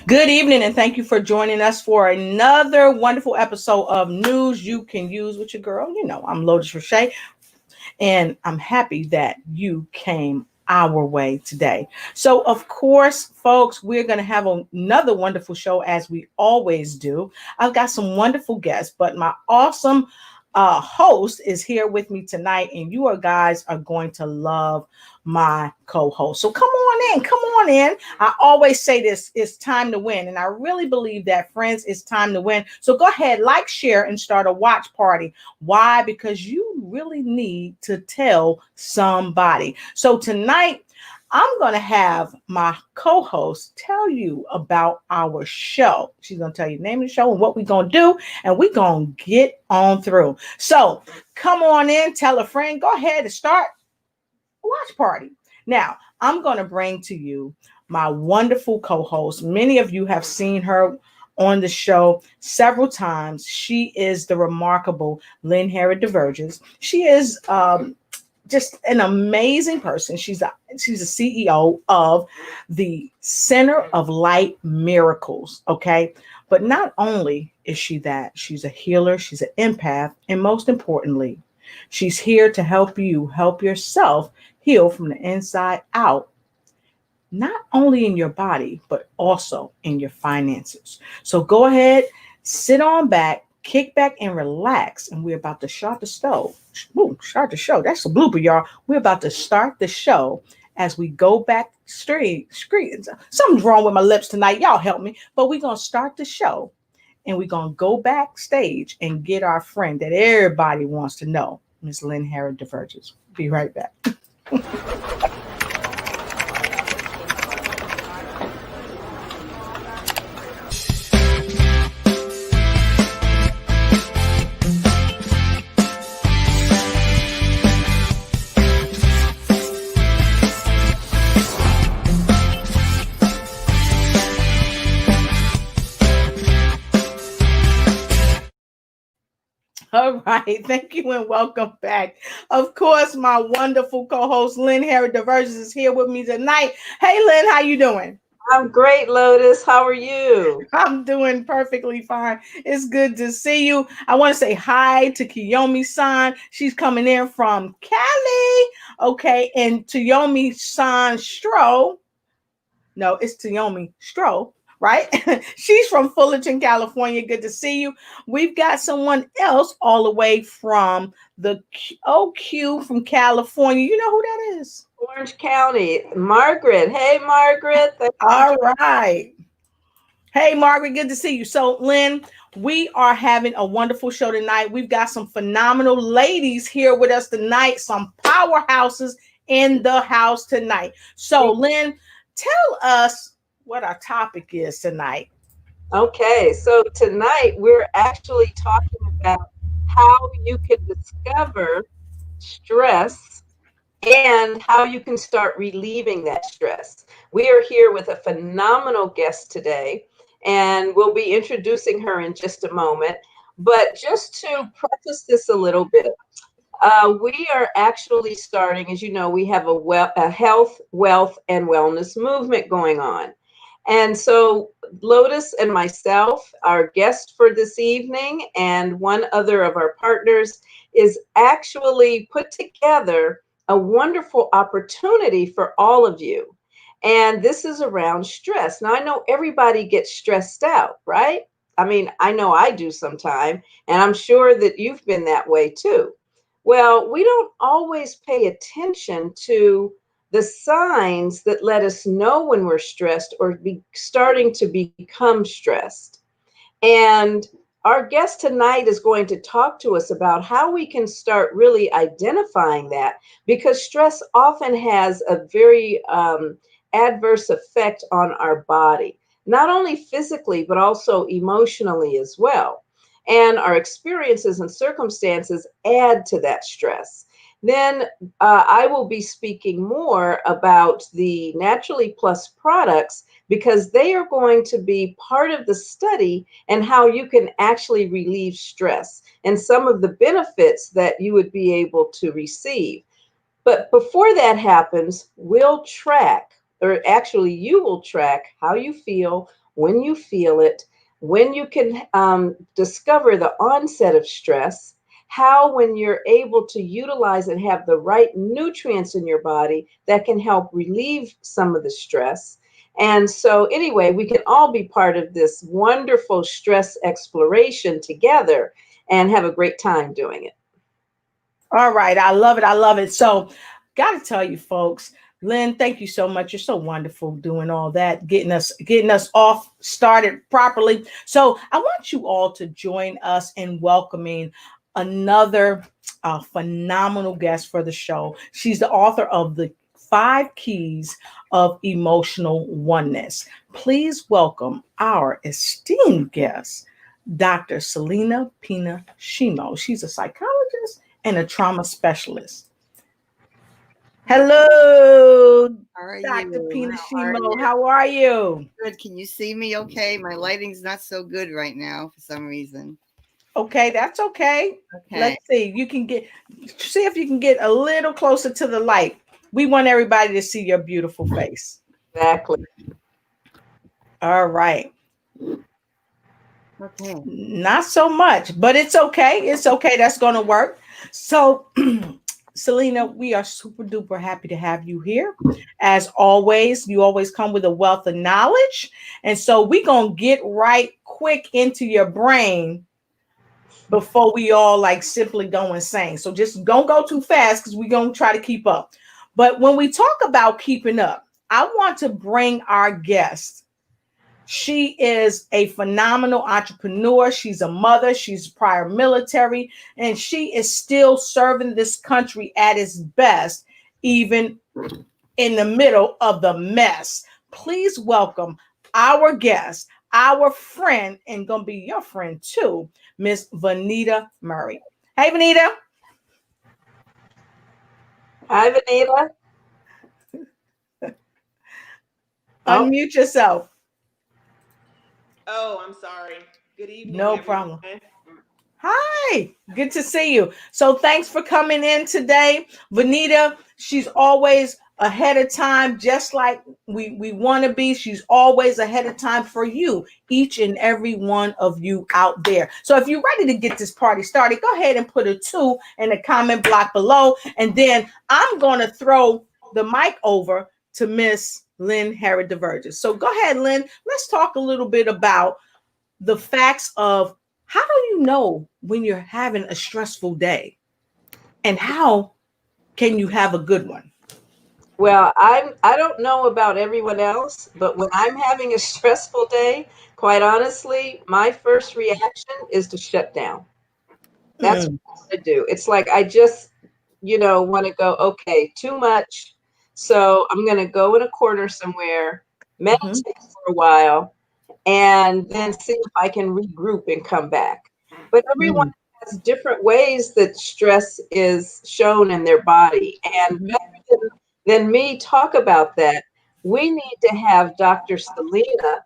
Good evening, and thank you for joining us for another wonderful episode of News You Can Use with your girl. You know, I'm Lotus Roche, and I'm happy that you came our way today. So, of course, folks, we're going to have another wonderful show as we always do. I've got some wonderful guests, but my awesome host is here with me tonight, and you guys are going to love my co-host. So come on in. I always say this: it's time to win, and I really believe that, friends, it's time to win. So go ahead, like, share, and start a watch party. Why? Because you really need to tell somebody. So tonight, I'm going to have my co-host tell you about our show. She's going to tell you the name of the show and what we're going to do, and we're going to get on through. So come on in, tell a friend, go ahead and start a watch party. Now, I'm going to bring to you my wonderful co-host. Many of you have seen her on the show several times. She is the remarkable Lynn Harris Diverges. She is just an amazing person. She's a CEO of the Center of Light Miracles. Okay. But not only is she that, she's a healer, she's an empath, and most importantly, she's here to help you help yourself heal from the inside out, not only in your body, but also in your finances. So go ahead, sit on back, kick back, and relax. And we're about to start the show. Ooh, start the show. That's a blooper, y'all. We're about to start the show as we go back straight. Something's wrong with my lips tonight. Y'all help me. But we're going to start the show, and we're going to go backstage and get our friend that everybody wants to know, Miss Lynn Harris Diverges. Be right back. All right. Thank you and welcome back. Of course, my wonderful co-host Lynn Harris Diverges is here with me tonight. Hey, Lynn, how you doing? I'm great, Lotus. How are you? I'm doing perfectly fine. It's good to see you. I want to say hi to Kiyomi-san. She's coming in from Cali. Okay. And Kiyomi-san Stro. No, it's Kiyomi Stro, right? She's from Fullerton, California. Good to see you. We've got someone else all the way from the OQ from California. You know who that is? Orange County. Margaret. Hey, Margaret. Thanks for All right. Hey, Margaret, good to see you. So, Lynn, we are having a wonderful show tonight. We've got some phenomenal ladies here with us tonight, some powerhouses in the house tonight. So, Lynn, tell us what our topic is tonight. Okay, so tonight we're actually talking about how you can discover stress and how you can start relieving that stress. We are here with a phenomenal guest today, and we'll be introducing her in just a moment. But just to preface this a little bit, we are actually starting, as you know, we have a health, wealth, and wellness movement going on. And so Lotus and myself, our guest for this evening, and one other of our partners is actually put together a wonderful opportunity for all of you. And this is around stress. Now, I know everybody gets stressed out, right? I mean, I know I do sometime, and I'm sure that you've been that way too. Well, we don't always pay attention to the signs that let us know when we're stressed or starting to become stressed. And our guest tonight is going to talk to us about how we can start really identifying that, because stress often has a very adverse effect on our body, not only physically, but also emotionally as well. And our experiences and circumstances add to that stress. Then I will be speaking more about the Naturally Plus products, because they are going to be part of the study and how you can actually relieve stress and some of the benefits that you would be able to receive. But before that happens, we'll track, or actually you will track how you feel, when you feel it, when you can discover the onset of stress, how when you're able to utilize and have the right nutrients in your body that can help relieve some of the stress. And so anyway, we can all be part of this wonderful stress exploration together and have a great time doing it. All right. I love it. I love it. So, got to tell you, folks, Lynn, thank you so much. You're so wonderful doing all that, getting us off started properly. So, I want you all to join us in welcoming another phenomenal guest for the show. She's the author of the 5 Keys of Emotional Oneness. Please welcome our esteemed guest, Dr. Selena Pina Shimo. She's a psychologist and a trauma specialist. Hello, How are Dr. you? Pina How are Shimo. you? How are you? Good. Can you see me okay? My lighting's not so good right now for some reason. Okay, that's okay. Okay. Let's see. See if you can get a little closer to the light. We want everybody to see your beautiful face. Exactly. All right. Okay. Not so much, but it's okay. It's okay. That's going to work. So, Selena, we are super duper happy to have you here. As always, you always come with a wealth of knowledge. And so we're going to get right quick into your brain before we all like simply go insane. So just don't go too fast because we're going to try to keep up. But when we talk about keeping up, I want to bring our guest. She is a phenomenal entrepreneur. She's a mother. She's prior military, and she is still serving this country at its best, even in the middle of the mess. Please welcome our guest, our friend, and gonna be your friend too, Miss Vanita Murray. Hey, Vanita. Hi, Vanita. Oh, Unmute yourself. Oh, I'm sorry. Good evening, No everyone. problem. Hi, good to see you. So thanks for coming in today. Vanita, she's always ahead of time, just like we want to be. She's always ahead of time for you, each and every one of you out there. So if you're ready to get this party started, go ahead and put a 2 in the comment block below. And then I'm going to throw the mic over to Miss Lynn Harrod DeVerges. So go ahead, Lynn. Let's talk a little bit about the facts of how do you know when you're having a stressful day and how can you have a good one? well, I don't know about everyone else, but when I'm having a stressful day, quite honestly, my first reaction is to shut down. That's Mm, what I do. It's like I just, want to go, okay, too much. So I'm going to go in a corner somewhere, mhm, meditate for a while, and then see if I can regroup and come back. But everyone mm, has different ways that stress is shown in their body. And mhm, better than me talk about that, we need to have Dr. Selena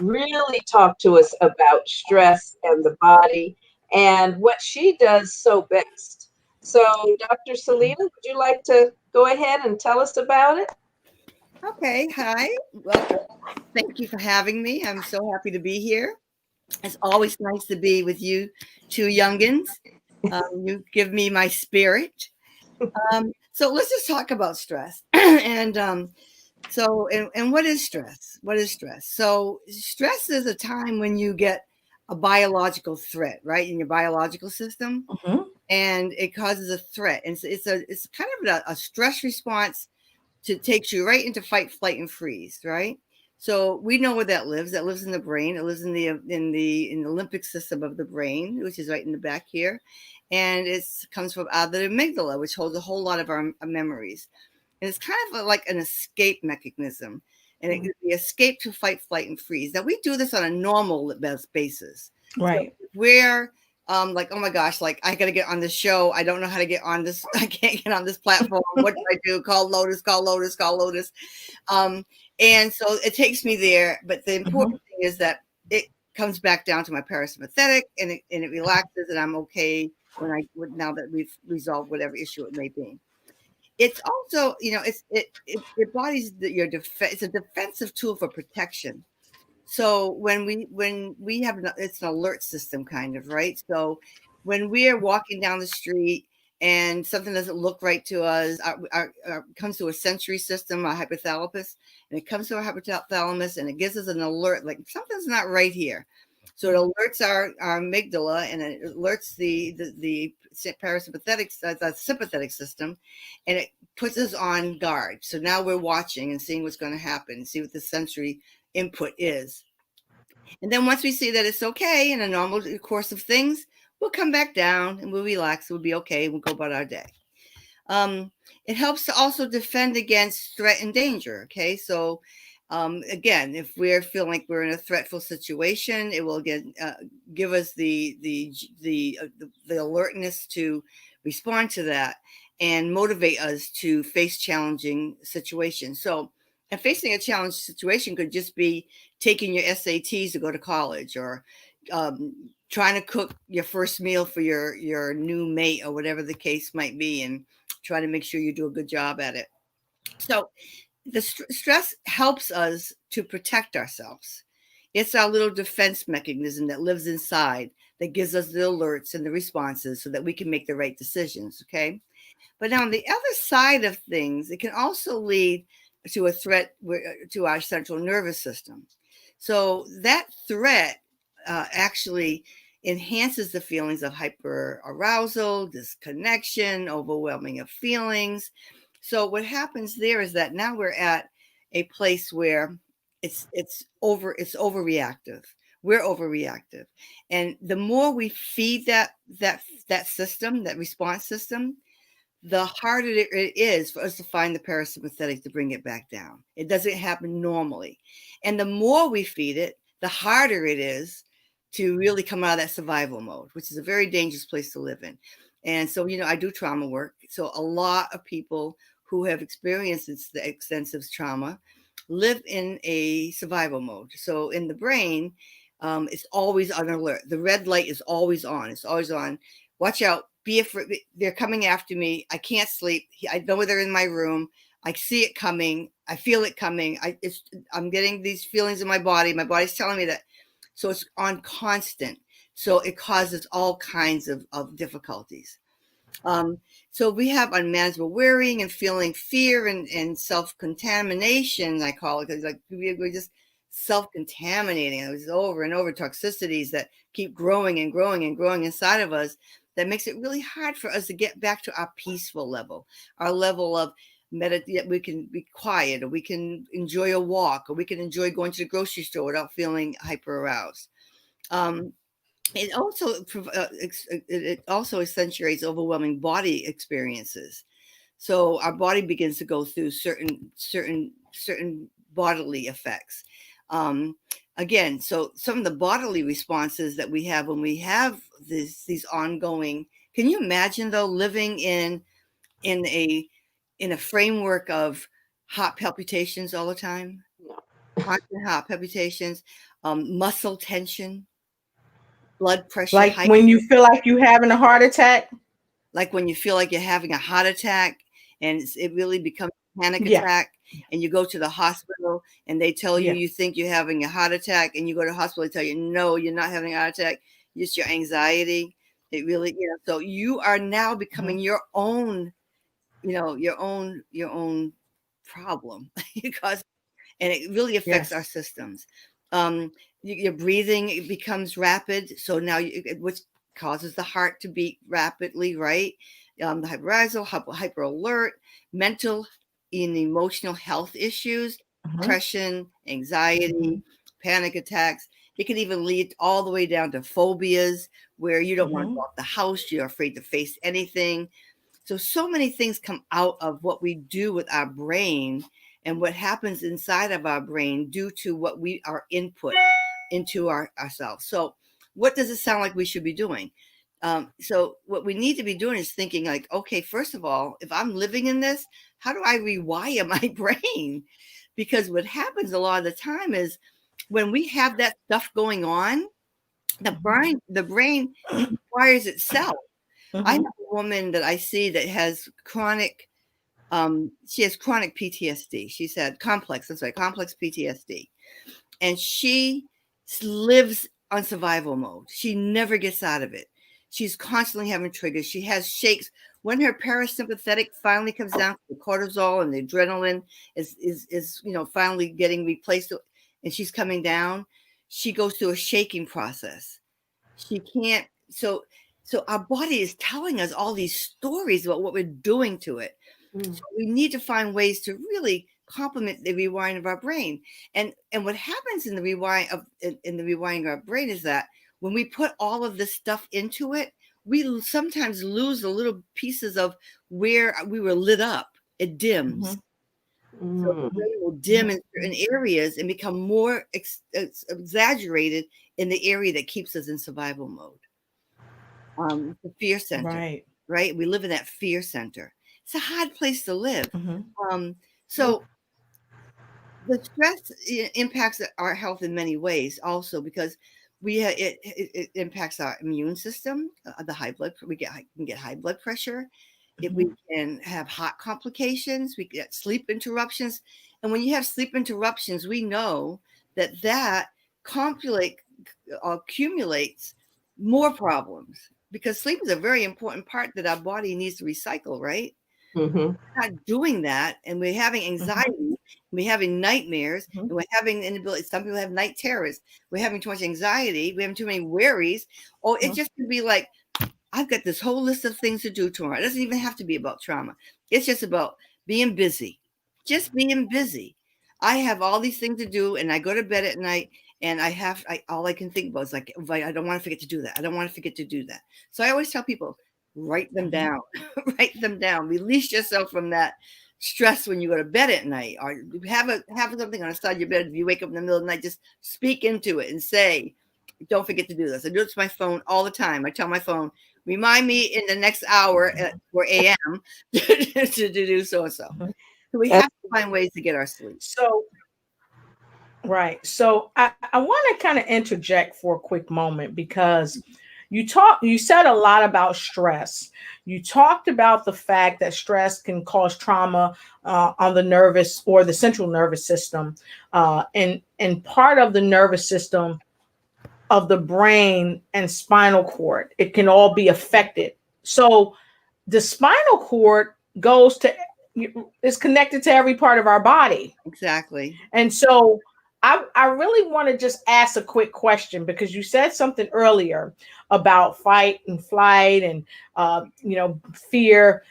really talk to us about stress and the body and what she does so best. So, Dr. Selena, would you like to go ahead and tell us about it? Okay. Hi. Welcome. Thank you for having me. I'm so happy to be here. It's always nice to be with you two youngins. You give me my spirit. So let's just talk about stress. And what is stress? What is stress? So stress is a time when you get a biological threat, right, in your biological system, mhm, and it causes a threat. And it's kind of a stress response to takes you right into fight, flight, and freeze, right? So we know where that lives. That lives in the brain. It lives in the limbic system of the brain, which is right in the back here, and it comes from out of the amygdala, which holds a whole lot of our memories. And it's kind of like an escape mechanism. And it could be escape to fight, flight, and freeze. Now, we do this on a normal basis. So right. we're like, oh my gosh, like I got to get on this show. I don't know how to get on this. I can't get on this platform. What do I do? Call Lotus, call Lotus, call Lotus. And so it takes me there. But the Mhm, important thing is that it comes back down to my parasympathetic and it relaxes and I'm okay now that we've resolved whatever issue it may be. It's also, it embodies your defense. It's a defensive tool for protection. So when we have it's an alert system kind of, right? So when we are walking down the street and something doesn't look right to us, comes to a sensory system, our hypothalamus, and it comes to our hypothalamus and it gives us an alert, like something's not right here. So it alerts our amygdala and it alerts the parasympathetic, the sympathetic system, and it puts us on guard. So now we're watching and seeing what's going to happen, see what the sensory input is. And then once we see that it's okay in a normal course of things, we'll come back down and we'll relax. We'll be okay. We'll go about our day. It helps to also defend against threat and danger. Okay. So, again, if we're feeling like we're in a threatful situation, it will again give us the alertness to respond to that and motivate us to face challenging situations. So, and facing a challenging situation could just be taking your SATs to go to college, or trying to cook your first meal for your new mate, or whatever the case might be, and try to make sure you do a good job at it. So the stress helps us to protect ourselves. It's our little defense mechanism that lives inside that gives us the alerts and the responses so that we can make the right decisions. Okay. But now on the other side of things, it can also lead to a threat to our central nervous system. So that threat actually enhances the feelings of hyperarousal, disconnection, overwhelming of feelings. So what happens there is that now we're at a place where it's overreactive. We're overreactive, and the more we feed that system, that response system, the harder it is for us to find the parasympathetic to bring it back down. It doesn't happen normally. And the more we feed it, the harder it is to really come out of that survival mode, which is a very dangerous place to live in. And so, I do trauma work. So a lot of people who have experienced the extensive trauma live in a survival mode. So in the brain, it's always on alert. The red light is always on. It's always on. Watch out. Be afraid. They're coming after me. I can't sleep. I know they're in my room. I see it coming. I feel it coming. I'm getting these feelings in my body. My body's telling me that. So it's on constant. So it causes all kinds of difficulties. So we have unmanageable worrying and feeling fear and self-contamination, I call it, because like we're just self-contaminating. It was over and over toxicities that keep growing and growing and growing inside of us. That makes it really hard for us to get back to our peaceful level, our level of meditate. We can be quiet, or we can enjoy a walk, or we can enjoy going to the grocery store without feeling hyper aroused. It also accentuates overwhelming body experiences. So our body begins to go through certain bodily effects. Again, so some of the bodily responses that we have when we have these ongoing. Can you imagine though living in a framework of heart palpitations all the time? No. Constant heart palpitations, muscle tension, blood pressure Like high. when you feel like you having a heart attack. Like when you feel like you're having a heart attack and it really becomes a panic Yeah. attack, and you go to the hospital and they tell you Yeah. you think you're having a heart attack, and you go to the hospital, they tell you, no, you're not having a heart attack. It's just your anxiety. It really, so you are now becoming your own, your own problem because, and it really affects our Yes. systems. Your breathing becomes rapid. So now which causes the heart to beat rapidly, right? The hyperarousal, hyper alert, mental and emotional health issues, depression, anxiety, panic attacks. It can even lead all the way down to phobias, where you don't want to go out the house. You're afraid to face anything. So many things come out of what we do with our brain and what happens inside of our brain due to what we are input into ourselves. So what does it sound like we should be doing? So what we need to be doing is thinking like, okay, first of all, if I'm living in this, how do I rewire my brain? Because what happens a lot of the time is when we have that stuff going on, the brain rewires itself. I have a woman that I see that has chronic PTSD. She's had complex PTSD. and she lives on survival mode. She never gets out of it. She's constantly having triggers. She has shakes. When her parasympathetic finally comes down, the cortisol and the adrenaline is finally getting replaced, and she's coming down, she goes through a shaking process. She can't. So our body is telling us all these stories about what we're doing to it. So we need to find ways to really complement the rewiring of our brain. And what happens in the rewiring of our brain is that when we put all of this stuff into it, we sometimes lose the little pieces of where we were lit up. It dims. Mm-hmm. So the brain will dim in certain areas and become more exaggerated in the area that keeps us in survival mode. The fear center, right? We live in that fear center. It's a hard place to live. So the stress impacts our health in many ways also, because it impacts our immune system, the high blood. We can get high blood pressure. We can have heart complications. We get sleep interruptions. And when you have sleep interruptions, we know that accumulates more problems, because sleep is a very important part that our body needs to recycle, right? We're not doing that, and we're having anxiety, we're having nightmares, and we're having inability. Some people have night terrors. We're having too much anxiety. We have too many worries. Or it just could be like, I've got this whole list of things to do tomorrow. It doesn't even have to be about trauma. It's just about being busy. Just being busy. I have all these things to do, and I go to bed at night, and all I can think about is like, I don't want to forget to do that. I don't want to forget to do that. So I always tell people, write them down. Write them down. Release yourself from that stress when you go to bed at night, or have something on the side of your bed. If you wake up in the middle of the night, just speak into it and say, don't forget to do this. I do it to my phone all the time. I tell my phone, remind me in the next hour at 4 a.m. to do so and so. So we have to find ways to get our sleep. So I want to kind of interject for a quick moment, because you said a lot about stress. You talked about the fact that stress can cause trauma on the nervous or the central nervous system, and part of the nervous system of the brain and spinal cord. It can all be affected. So the spinal cord is connected to every part of our body. Exactly. And so I really want to just ask a quick question, because you said something earlier about fight and flight and fear.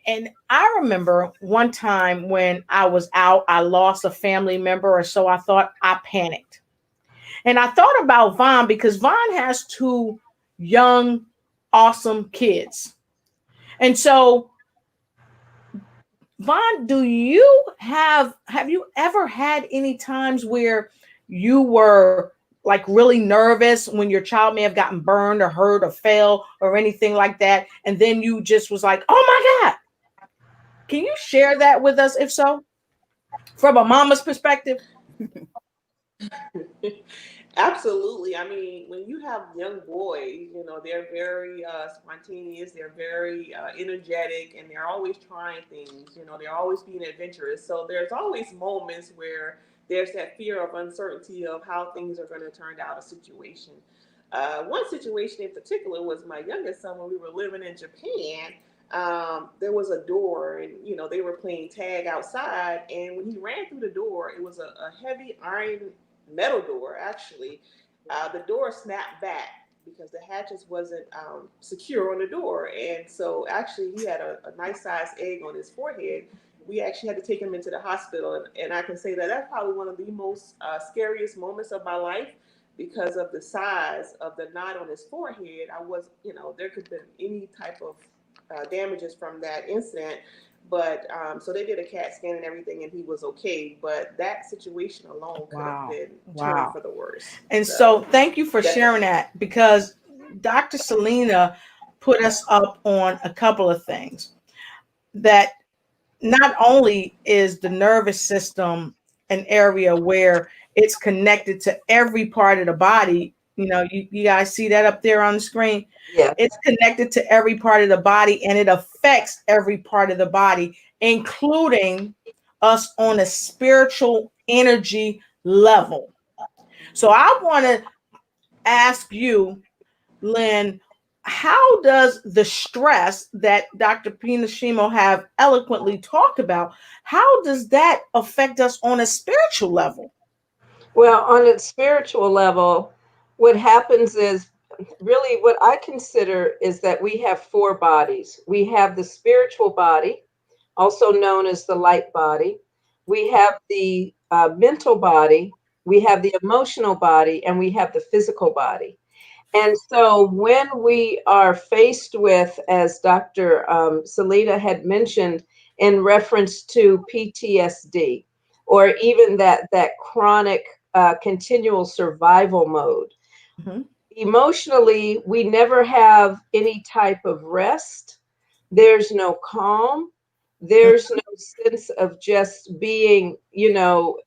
And I remember one time when I was out, I lost a family member or so. I thought I panicked. And I thought about Vaughn, because Vaughn has two young, awesome kids. And so, Vaughn, have you ever had any times where you were like really nervous when your child may have gotten burned or hurt or fell or anything like that, and then you just was like, oh my God? Can you share that with us, if so, from a mama's perspective? Absolutely. I mean, when you have young boys, they're very spontaneous, they're very energetic, and they're always trying things. They're always being adventurous. So there's always moments where there's that fear of uncertainty of how things are going to turn out, a situation. One situation in particular was my youngest son when we were living in Japan. There was a door, and they were playing tag outside, and when he ran through the door, it was a heavy iron metal door. Actually, the door snapped back because the hatches wasn't secure on the door, and so actually he had a nice sized egg on his forehead. We actually had to take him into the hospital, and I can say that that's probably one of the most scariest moments of my life, because of the size of the knot on his forehead. There could have been any type of damages from that incident. But so they did a CAT scan and everything, and he was okay. But that situation alone could have been turned for the worse. And so thank you for sharing that, because Dr. Selena put us up on a couple of things. That not only is the nervous system an area where it's connected to every part of the body. You guys see that up there on the screen? Yeah. It's connected to every part of the body, and it affects every part of the body, including us on a spiritual energy level. So I want to ask you, Lynn, how does the stress that Dr. Pinashimo have eloquently talked about, how does that affect us on a spiritual level? Well, on a spiritual level, what happens is really what I consider is that we have four bodies. We have the spiritual body, also known as the light body. We have the mental body. We have the emotional body, and we have the physical body. And so when we are faced with, as Dr. Salida had mentioned, in reference to PTSD, or even that chronic continual survival mode, Mhm. emotionally, we never have any type of rest. There's no calm. There's no sense of just being,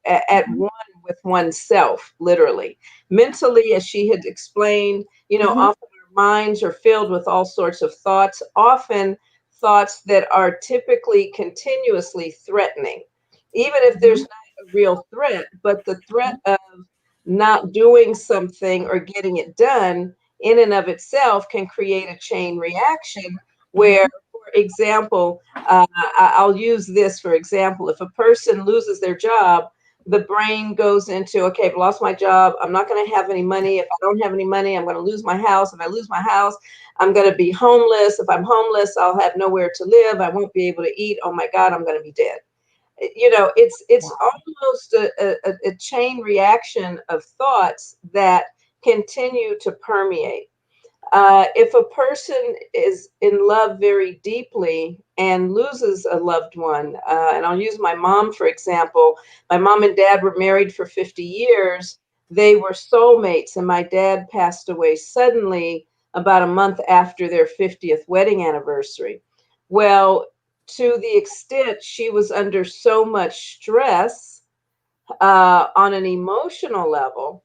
at Mhm. one with oneself, literally. Mentally, as she had explained, Mhm. often our minds are filled with all sorts of thoughts, often thoughts that are typically continuously threatening. Even if there's Mhm. not a real threat, but the threat of not doing something or getting it done in and of itself can create a chain reaction where, Mhm. for example, I'll use this for example. If a person loses their job, the brain goes into, okay, I've lost my job. I'm not going to have any money. If I don't have any money, I'm going to lose my house. If I lose my house, I'm going to be homeless. If I'm homeless, I'll have nowhere to live. I won't be able to eat. Oh my God, I'm going to be dead. It's Wow. almost a chain reaction of thoughts that continue to permeate. If a person is in love very deeply and loses a loved one, and I'll use my mom for example. My mom and dad were married for 50 years. They were soulmates, and my dad passed away suddenly about a month after their 50th wedding anniversary. Well, to the extent she was under so much stress on an emotional level,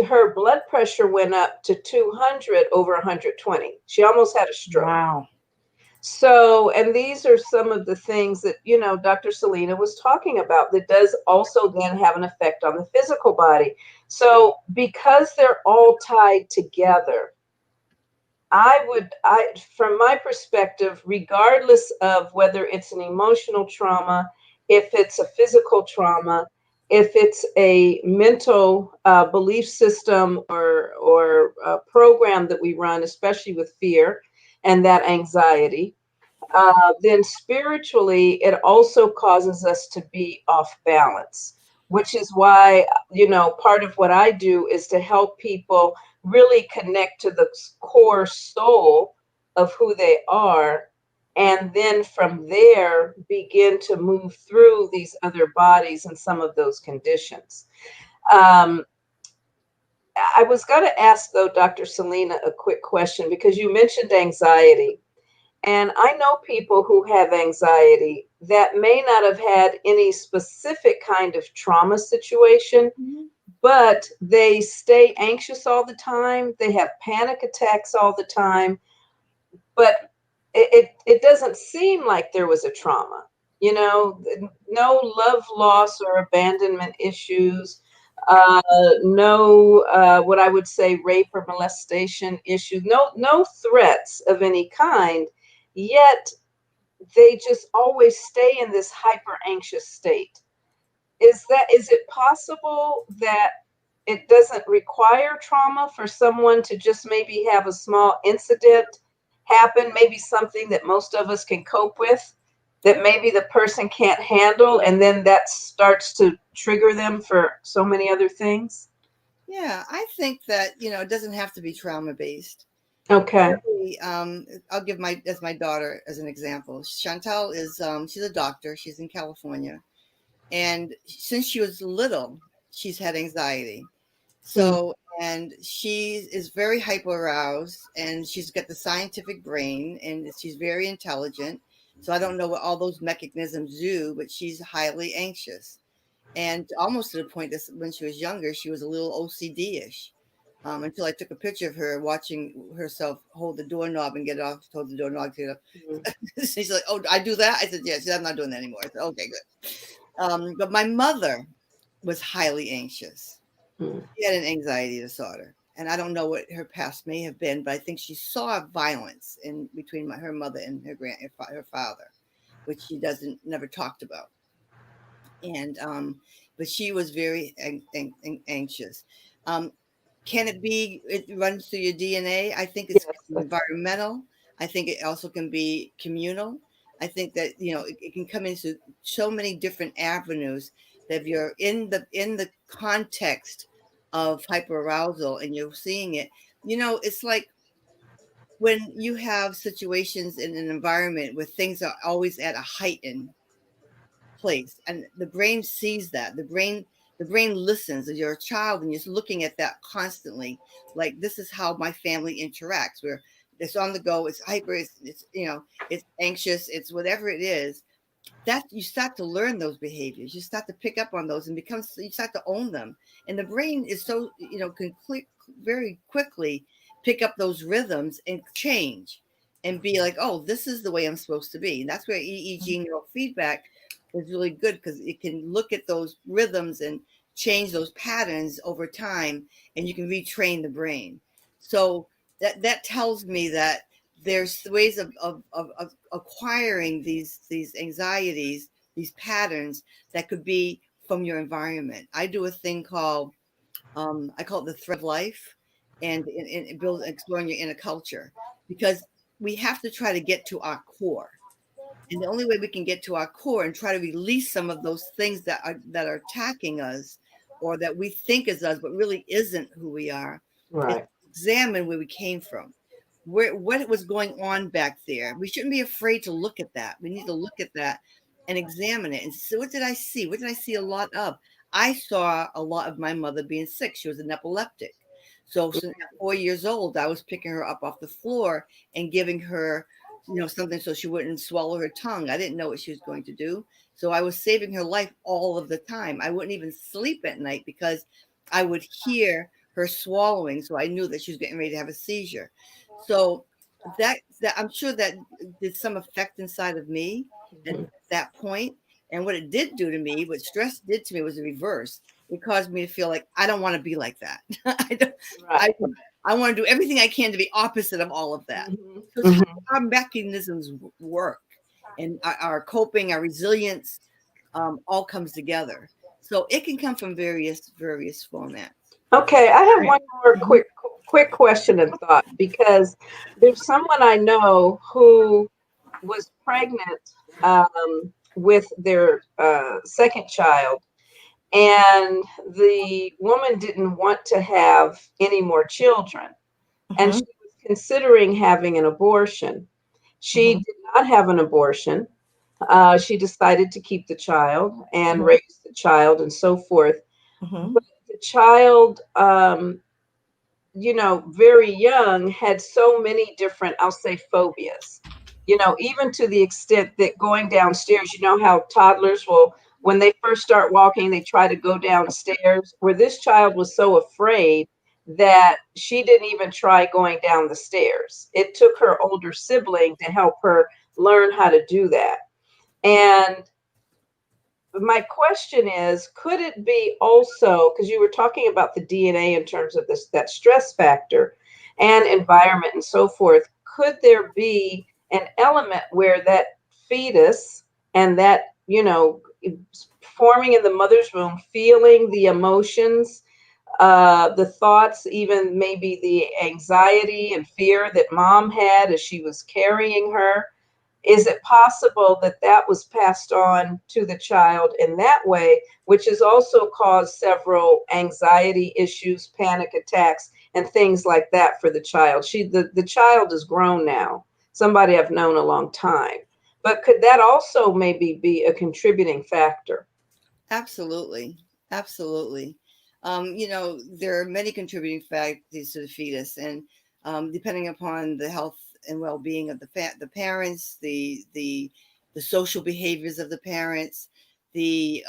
her blood pressure went up to 200 over 120. She almost had a stroke. Wow. So, and these are some of the things that, Dr. Selena was talking about that does also then have an effect on the physical body. So, because they're all tied together, from my perspective, regardless of whether it's an emotional trauma, if it's a physical trauma, if it's a mental belief system or program that we run, especially with fear and that anxiety, then spiritually, it also causes us to be off balance, which is why, part of what I do is to help people really connect to the core soul of who they are. And then from there, begin to move through these other bodies and some of those conditions. Um, I was going to ask, though, Dr. Selena, a quick question because you mentioned anxiety. And I know people who have anxiety that may not have had any specific kind of trauma situation, Mhm. but they stay anxious all the time. They have panic attacks all the time, but it doesn't seem like there was a trauma. No love loss or abandonment issues, no what I would say rape or molestation issues, no threats of any kind. Yet they just always stay in this hyper anxious state. Is it possible that it doesn't require trauma for someone to just maybe have a small incident happen, maybe something that most of us can cope with, that maybe the person can't handle, and then that starts to trigger them for so many other things? Yeah, I think that, it doesn't have to be trauma based. Okay. Really, I'll give my daughter as an example. Chantal is she's a doctor. She's in California, and since she was little, she's had anxiety. Mm. So, and she is very hyper aroused, and she's got the scientific brain, and she's very intelligent. So I don't know what all those mechanisms do, but she's highly anxious, and almost to the point that when she was younger, she was a little OCD-ish. Until I took a picture of her watching herself hold the doorknob and get off, told the doorknob to get Mm. up. She's like, "Oh, I do that?" I said, "Yes." She said, "I'm not doing that anymore." I said, "Okay, good." But my mother was highly anxious. Mm. She had an anxiety disorder, and I don't know what her past may have been, but I think she saw violence in between her mother and her father, which she doesn't never talked about. And but she was very anxious. Um, can it be? It runs through your DNA. I think it's Yes, that's environmental. I think it also can be communal. I think that it can come into so many different avenues that if you're in the context of hyperarousal and you're seeing it, it's like when you have situations in an environment where things are always at a heightened place, and the brain sees that. The brain listens. As you're a child and you're looking at that constantly, like, this is how my family interacts, where it's on the go, it's hyper, it's anxious, it's whatever it is. That you start to learn those behaviors, you start to pick up on those, and you start to own them. And the brain is so, can very quickly pick up those rhythms and change and be like, oh, this is the way I'm supposed to be. And that's where EEG neurofeedback is really good, because it can look at those rhythms and change those patterns over time, and you can retrain the brain. So that tells me that there's ways of acquiring these anxieties, these patterns, that could be from your environment. I do a thing called I call it the thread of life, and build exploring your inner culture, because we have to try to get to our core. And the only way we can get to our core and try to release some of those things that are attacking us, or that we think is us but really isn't who we are, is right. examine where we came from, what was going on back there. We shouldn't be afraid to look at that. We need to look at that and examine it and say, what did I see? What did I see a lot of? I saw a lot of my mother being sick. She was an epileptic. So at 4 years old, I was picking her up off the floor and giving her something so she wouldn't swallow her tongue. I didn't know what she was going to do. So I was saving her life all of the time. I wouldn't even sleep at night because I would hear her swallowing. So I knew that she was getting ready to have a seizure. So that I'm sure that did some effect inside of me at Mhm. that point. And what it did do to me, what stress did to me, was the reverse. It caused me to feel like I don't want to be like that. I don't. I Right. I want to do everything I can to be opposite of all of that. Mhm. So it's how Mhm. our mechanisms work, and our coping, our resilience, all comes together. So it can come from various formats. Okay, I have Right. one more Mhm. quick question and thought, because there's someone I know who was pregnant with their second child, and the woman didn't want to have any more children, and she Mhm. was considering having an abortion. She Mhm. did not have an abortion. She decided to keep the child and Mhm. raise the child and so forth. Mhm. But the child, very young, had so many different, I'll say, phobias. Even to the extent that going downstairs, how toddlers will, when they first start walking, they try to go downstairs, where this child was so afraid that she didn't even try going down the stairs. It took her older sibling to help her learn how to do that. And my question is, could it be also, because you were talking about the DNA in terms of that stress factor and environment and so forth, could there be an element where that fetus and that, forming in the mother's womb, feeling the emotions, the thoughts, even maybe the anxiety and fear that mom had as she was carrying her, is it possible that that was passed on to the child in that way, which has also caused several anxiety issues, panic attacks, and things like that for the child? The child is grown now, somebody I've known a long time. But could that also maybe be a contributing factor? Absolutely, absolutely. There are many contributing factors to the fetus, and depending upon the health and well-being of the parents, the social behaviors of the parents, the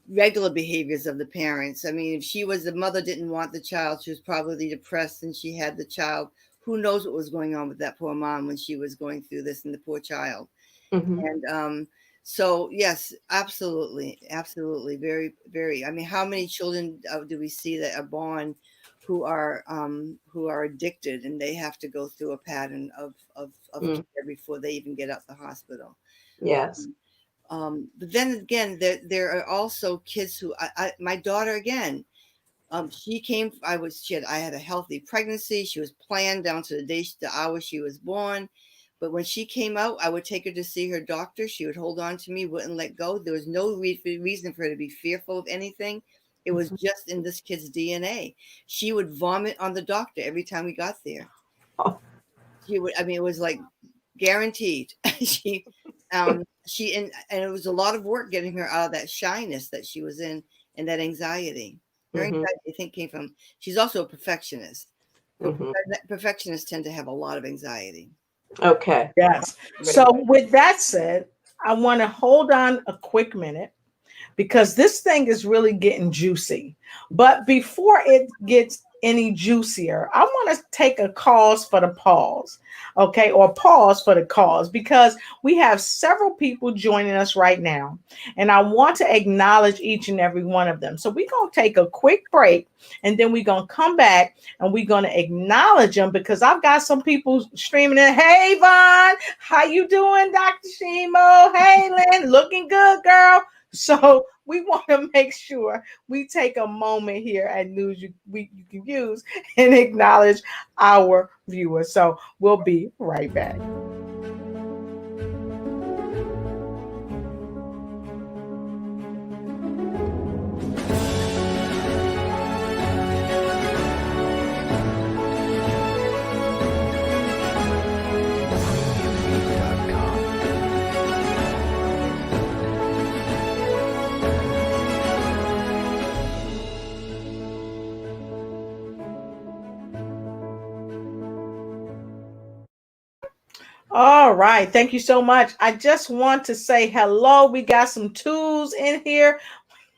regular behaviors of the parents. I mean, if the mother didn't want the child, she was probably depressed and she had the child. Who knows what was going on with that poor mom when she was going through this, and the poor child. Hmm. And So yes, absolutely, absolutely, very, very. I mean, how many children do we see that are born who are addicted, and they have to go through a pattern of care before they even get out the hospital? Yes. But then again, there are also kids who my daughter again. She came. I had a healthy pregnancy. She was planned down to the hour she was born. But when she came out, I would take her to see her doctor. She would hold on to me, wouldn't let go. There was no reason for her to be fearful of anything. It was just in this kid's DNA. She would vomit on the doctor every time we got there. Oh. She would. I mean, it was like guaranteed. And it was a lot of work getting her out of that shyness that she was in and that anxiety. Her anxiety, I think, came from. She's also a perfectionist. Perfectionists tend to have a lot of anxiety. Okay. Yes. So with that said, I want to hold on a quick minute because this thing is really getting juicy. But before it gets any juicier, I want to take a cause for the pause, okay, or pause for the cause, because we have several people joining us right now, and I want to acknowledge each and every one of them. So we're going to take a quick break, and then we're going to come back and we're going to acknowledge them because I've got some people streaming in. Hey, Vaughn, how you doing, Dr. Shimo? Hey, Lynn, looking good, girl. So we want to make sure we take a moment here at News you can use and acknowledge our viewers. So we'll be right back. All right. Thank you so much. I just want to say hello. We got some twos in here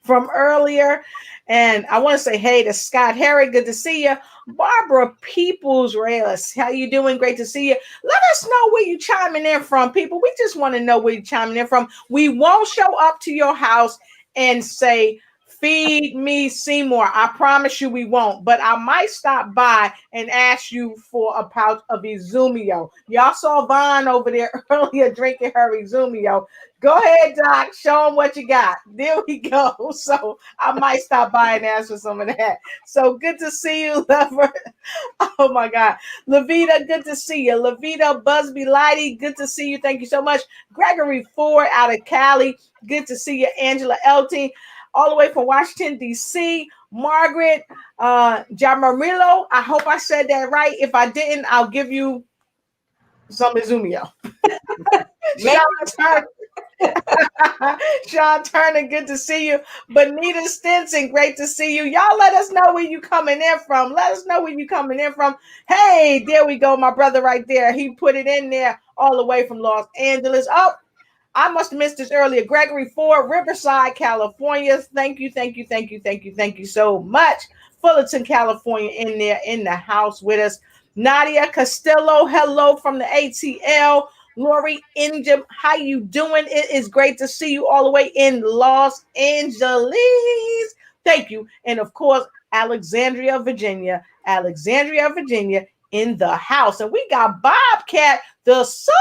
from earlier. And I want to say hey to Scott Harry. Good to see you. Barbara Peoples Reyes. How you doing? Great to see you. Let us know where you chiming in from, people. We just want to know where you chiming in from. We won't show up to your house and say, feed me Seymour. I promise you we won't. But I might stop by and ask you for a pouch of Izumio. Y'all saw Vaughn over there earlier drinking her Izumio. Go ahead, Doc. Show them what you got. There we go. So I might stop by and ask for some of that. So good to see you, lover. Oh my God. Levita, good to see you. Levita Busby Lighty, good to see you. Thank you so much. Gregory Ford out of Cali, good to see you. Angela Elting, all the way from Washington, D.C. Margaret Jamarillo, I hope I said that right. If I didn't, I'll give you some Izumio. Sean Turner, good to see you. Bonita Stinson, great to see you. Y'all let us know where you coming in from. Let us know where you coming in from. Hey, there we go. My brother right there. He put it in there all the way from Los Angeles. Oh, I must have missed this earlier. Gregory Ford, Riverside, California. Thank you, thank you, thank you, thank you, thank you so much. Fullerton, California, in there in the house with us. Nadia Castillo, hello from the ATL. Lori Ingham, how you doing? It is great to see you all the way in Los Angeles. Thank you. And of course, Alexandria, Virginia. Alexandria, Virginia in the house. And we got Bobcat, the Soul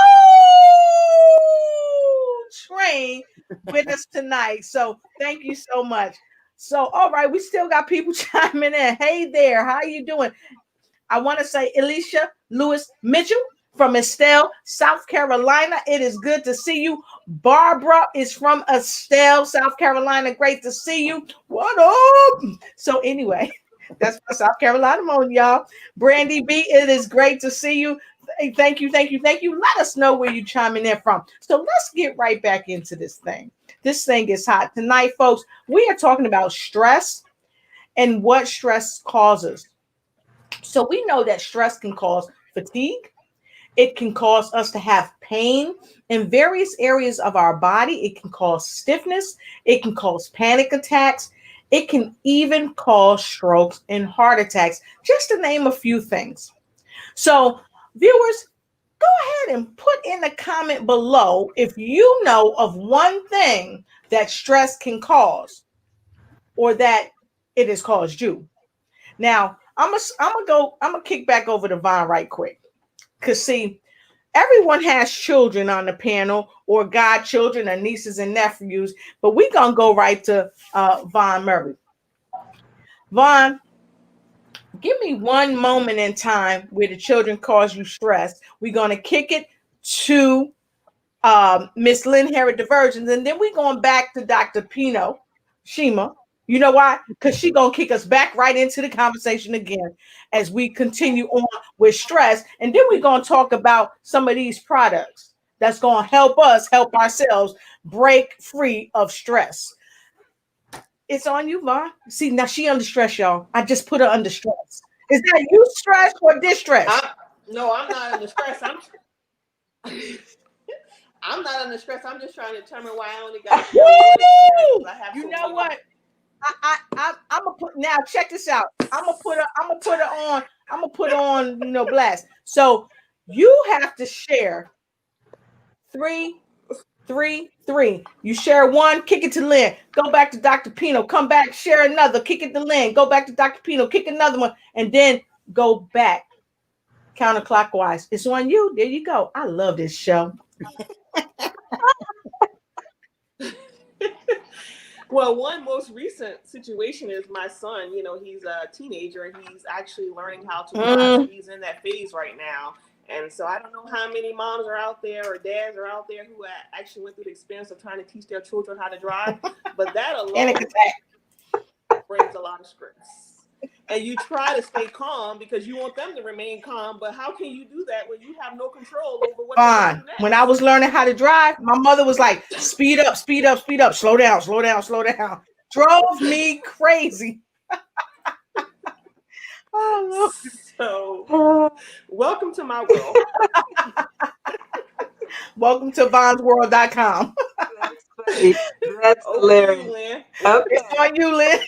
Train, with us tonight. So thank you so much. So, all right, we still got people chiming in. Hey there, how you doing? I want to say Alicia Lewis Mitchell from Estelle, South Carolina. It is good to see you. Barbara is from Estelle, South Carolina. Great to see you. What up? So anyway, that's my South Carolina mode, y'all. Brandy B, it is great to see you. Thank you, thank you, thank you. Let us know where you're chiming in from. So let's get right back into this thing. This thing is hot. Tonight, folks, we are talking about stress and what stress causes. So we know that stress can cause fatigue. It can cause us to have pain in various areas of our body. It can cause stiffness. It can cause panic attacks. It can even cause strokes and heart attacks, just to name a few things. So, viewers, go ahead and put in the comment below if you know of one thing that stress can cause or that it has caused you. Now, I'm gonna kick back over to Vaughn right quick. Cause see, everyone has children on the panel or godchildren or nieces and nephews, but we're gonna go right to Vaughn Murray. Vaughn, give me one moment in time where the children cause you stress. We're gonna kick it to Miss Lynn Harris Diversions, and then we're going back to Dr. Pino Shima. You know why? Because she's gonna kick us back right into the conversation again as we continue on with stress. And then we're gonna talk about some of these products that's gonna help us help ourselves break free of stress. It's on you, Vaughn. See, now she under stress, y'all. I just put her under stress. Is that you stress or distress? No, I'm not under stress. I'm not under stress. I'm just trying to determine why I only got you know what? I'm gonna put now. Check this out. I'm gonna put on blast. So you have to share three. You share one, kick it to Lynn. Go back to Dr. Pino. Come back, share another, kick it to Lynn. Go back to Dr. Pino, kick another one, and then go back counterclockwise. It's on you. There you go. I love this show. Well, one most recent situation is my son. He's a teenager and he's actually learning how to drive. So he's in that phase right now. And so I don't know how many moms are out there or dads are out there who actually went through the experience of trying to teach their children how to drive. But that alone brings a lot of stress. And you try to stay calm because you want them to remain calm. But how can you do that when you have no control over what they're going to do next? When I was learning how to drive, my mother was like, speed up, speed up, speed up, slow down, slow down, slow down. Drove me crazy. Oh, so, welcome to my world. Welcome to VonsWorld.com. That's funny. That's hilarious. Lynn. Okay. It's on you, Lynn.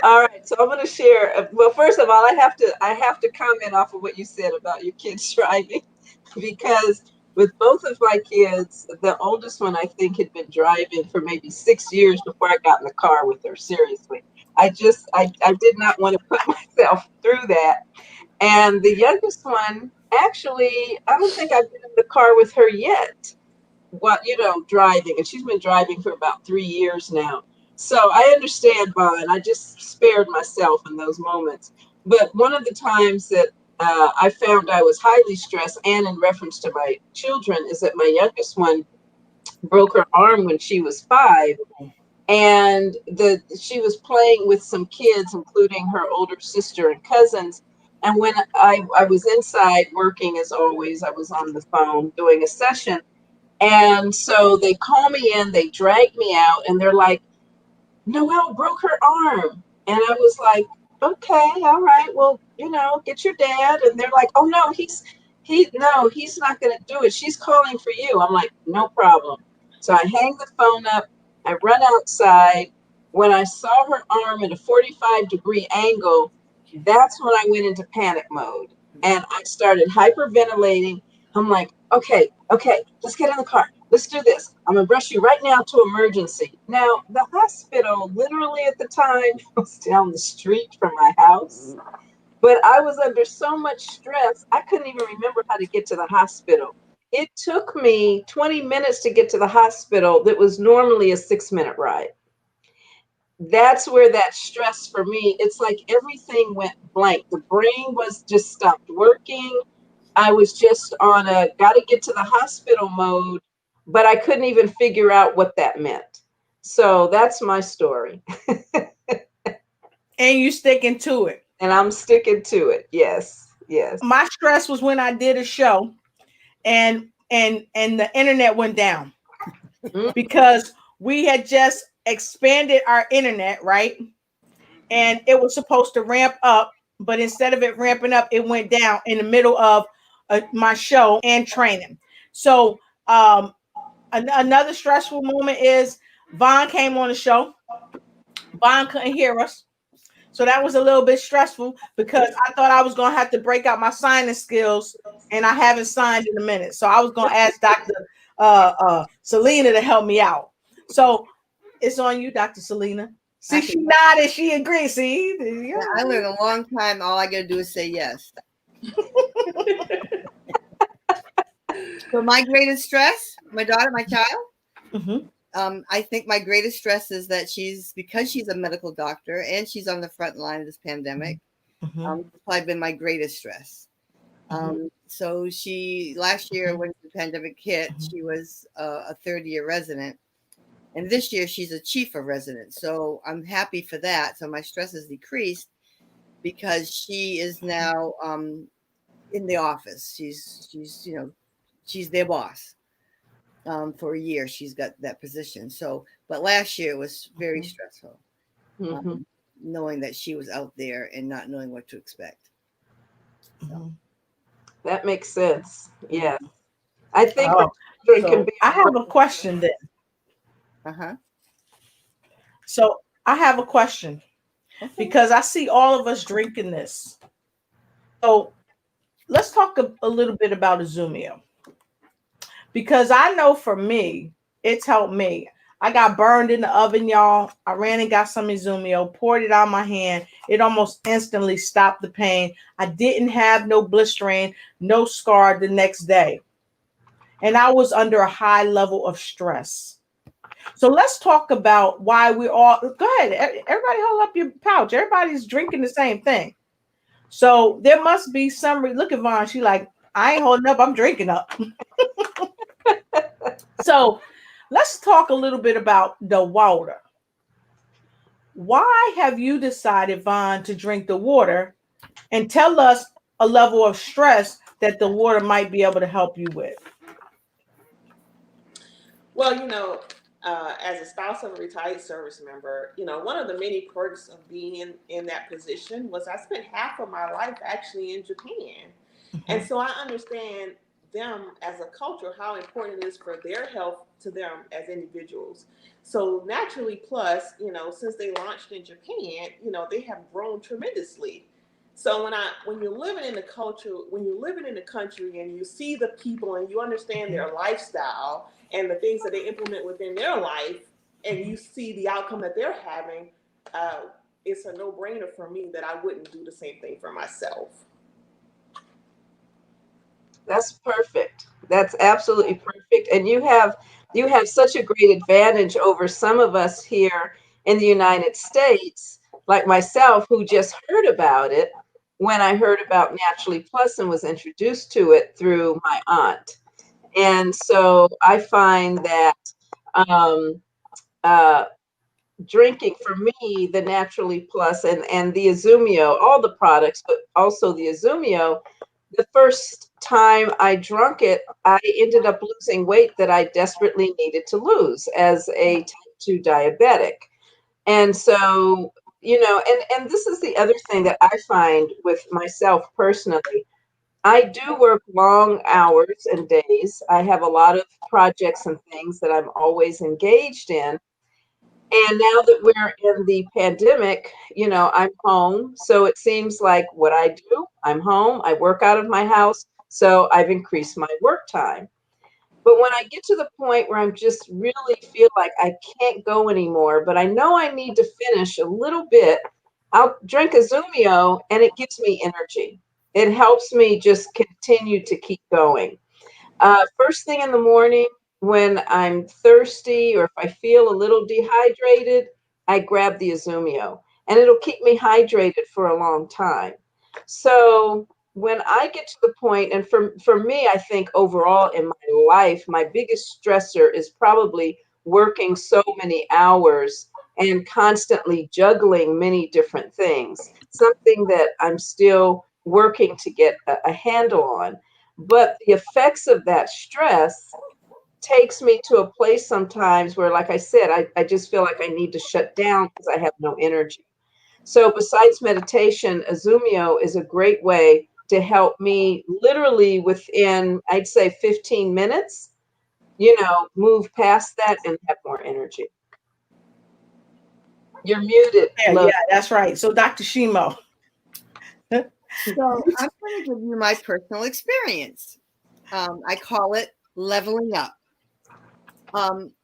All right, so I'm going to share. Well, first of all, I have to comment off of what you said about your kids driving, because with both of my kids, the oldest one I think had been driving for maybe 6 years before I got in the car with her. Seriously, I did not want to put myself through that. And the youngest one, actually, I don't think I've been in the car with her yet. Driving, and she's been driving for about 3 years now. So I understand, Vaughn. I just spared myself in those moments. But one of the times that I found I was highly stressed, and in reference to my children, is that my youngest one broke her arm when she was 5. And she was playing with some kids, including her older sister and cousins. And when I was inside working, as always, I was on the phone doing a session. And so they call me in, they drag me out, and they're like, Noelle broke her arm. And I was like, okay, all right, well, get your dad. And they're like, oh no, he's not gonna do it. She's calling for you. I'm like, no problem. So I hang the phone up, I run outside. When I saw her arm at a 45-degree angle, that's when I went into panic mode. And I started hyperventilating. I'm like, okay, let's get in the car. Let's do this. I'm going to rush you right now to emergency. Now, the hospital literally at the time was down the street from my house. But I was under so much stress, I couldn't even remember how to get to the hospital. It took me 20 minutes to get to the hospital that was normally a 6-minute ride. That's where that stress for me, it's like everything went blank. The brain was just stopped working. I was just on a gotta get to the hospital mode, but I couldn't even figure out what that meant. So that's my story. And you sticking to it. And I'm sticking to it. Yes. My stress was when I did a show and the internet went down because we had just expanded our internet, right? And it was supposed to ramp up, but instead of it ramping up, it went down in the middle of my show and training. So another stressful moment is Vaughn came on the show. Vaughn couldn't hear us. So that was a little bit stressful because I thought I was going to have to break out my signing skills, and I haven't signed in a minute. So I was going to ask Dr. Selena to help me out. So it's on you, Dr. Selena. See, she nodded. She agreed. See? Yeah, I learned a long time. All I got to do is say yes. So my greatest stress, my daughter, my child, I think my greatest stress is that because she's a medical doctor and she's on the front line of this pandemic, it's probably been my greatest stress. So last year when the pandemic hit, she was a third-year resident. And this year she's a chief of residence. So I'm happy for that. So my stress has decreased because she is now in the office. She's their boss. For a year she's got that position. So, but last year was very stressful, knowing that she was out there and not knowing what to expect. So. That makes sense. Yeah, I think I have a question then. So I have a question because I see all of us drinking this. So let's talk a little bit about Izumio. Because I know for me, it's helped me. I got burned in the oven, y'all. I ran and got some Izumio, poured it on my hand. It almost instantly stopped the pain. I didn't have no blistering, no scar the next day. And I was under a high level of stress. So let's talk about why we all, go ahead. Everybody hold up your pouch. Everybody's drinking the same thing. So there must be some, look at Vaughn. She like, I ain't holding up. I'm drinking up. So let's talk a little bit about the water. Why have you decided, Vaughn, to drink the water, and tell us a level of stress that the water might be able to help you with? Well, as a spouse of a retired service member, one of the many perks of being in that position was I spent half of my life actually in Japan. And so I understand them as a culture, how important it is for their health to them as individuals. So Naturally Plus, since they launched in Japan, they have grown tremendously. So when you're living in the culture, when you're living in the country and you see the people and you understand their lifestyle and the things that they implement within their life, and you see the outcome that they're having, it's a no-brainer for me that I wouldn't do the same thing for myself. That's perfect. That's absolutely perfect. And you have such a great advantage over some of us here in the United States, like myself, who just heard about it when I heard about Naturally Plus and was introduced to it through my aunt. And so I find that drinking, for me, the Naturally Plus and the Izumio, all the products, but also the Izumio, the first time I drunk it, I ended up losing weight that I desperately needed to lose as a type 2 diabetic. And so, and this is the other thing that I find with myself personally. I do work long hours and days. I have a lot of projects and things that I'm always engaged in. And now that we're in the pandemic, I'm home. So it seems like what I do, I'm home, I work out of my house. So I've increased my work time. But when I get to the point where I'm just really feel like I can't go anymore, but I know I need to finish a little bit, I'll drink a Zumio and it gives me energy. It helps me just continue to keep going. First thing in the morning, when I'm thirsty or if I feel a little dehydrated, I grab the Izumio and it'll keep me hydrated for a long time. So when I get to the point, and for me, I think overall in my life, my biggest stressor is probably working so many hours and constantly juggling many different things, something that I'm still working to get a handle on. But the effects of that stress takes me to a place sometimes where, like I said, I just feel like I need to shut down because I have no energy. So besides meditation, Izumio is a great way to help me literally within, I'd say 15 minutes, move past that and have more energy. You're muted. Yeah, that's right. So Dr. Shimo. So I'm going to give you my personal experience. I call it leveling up.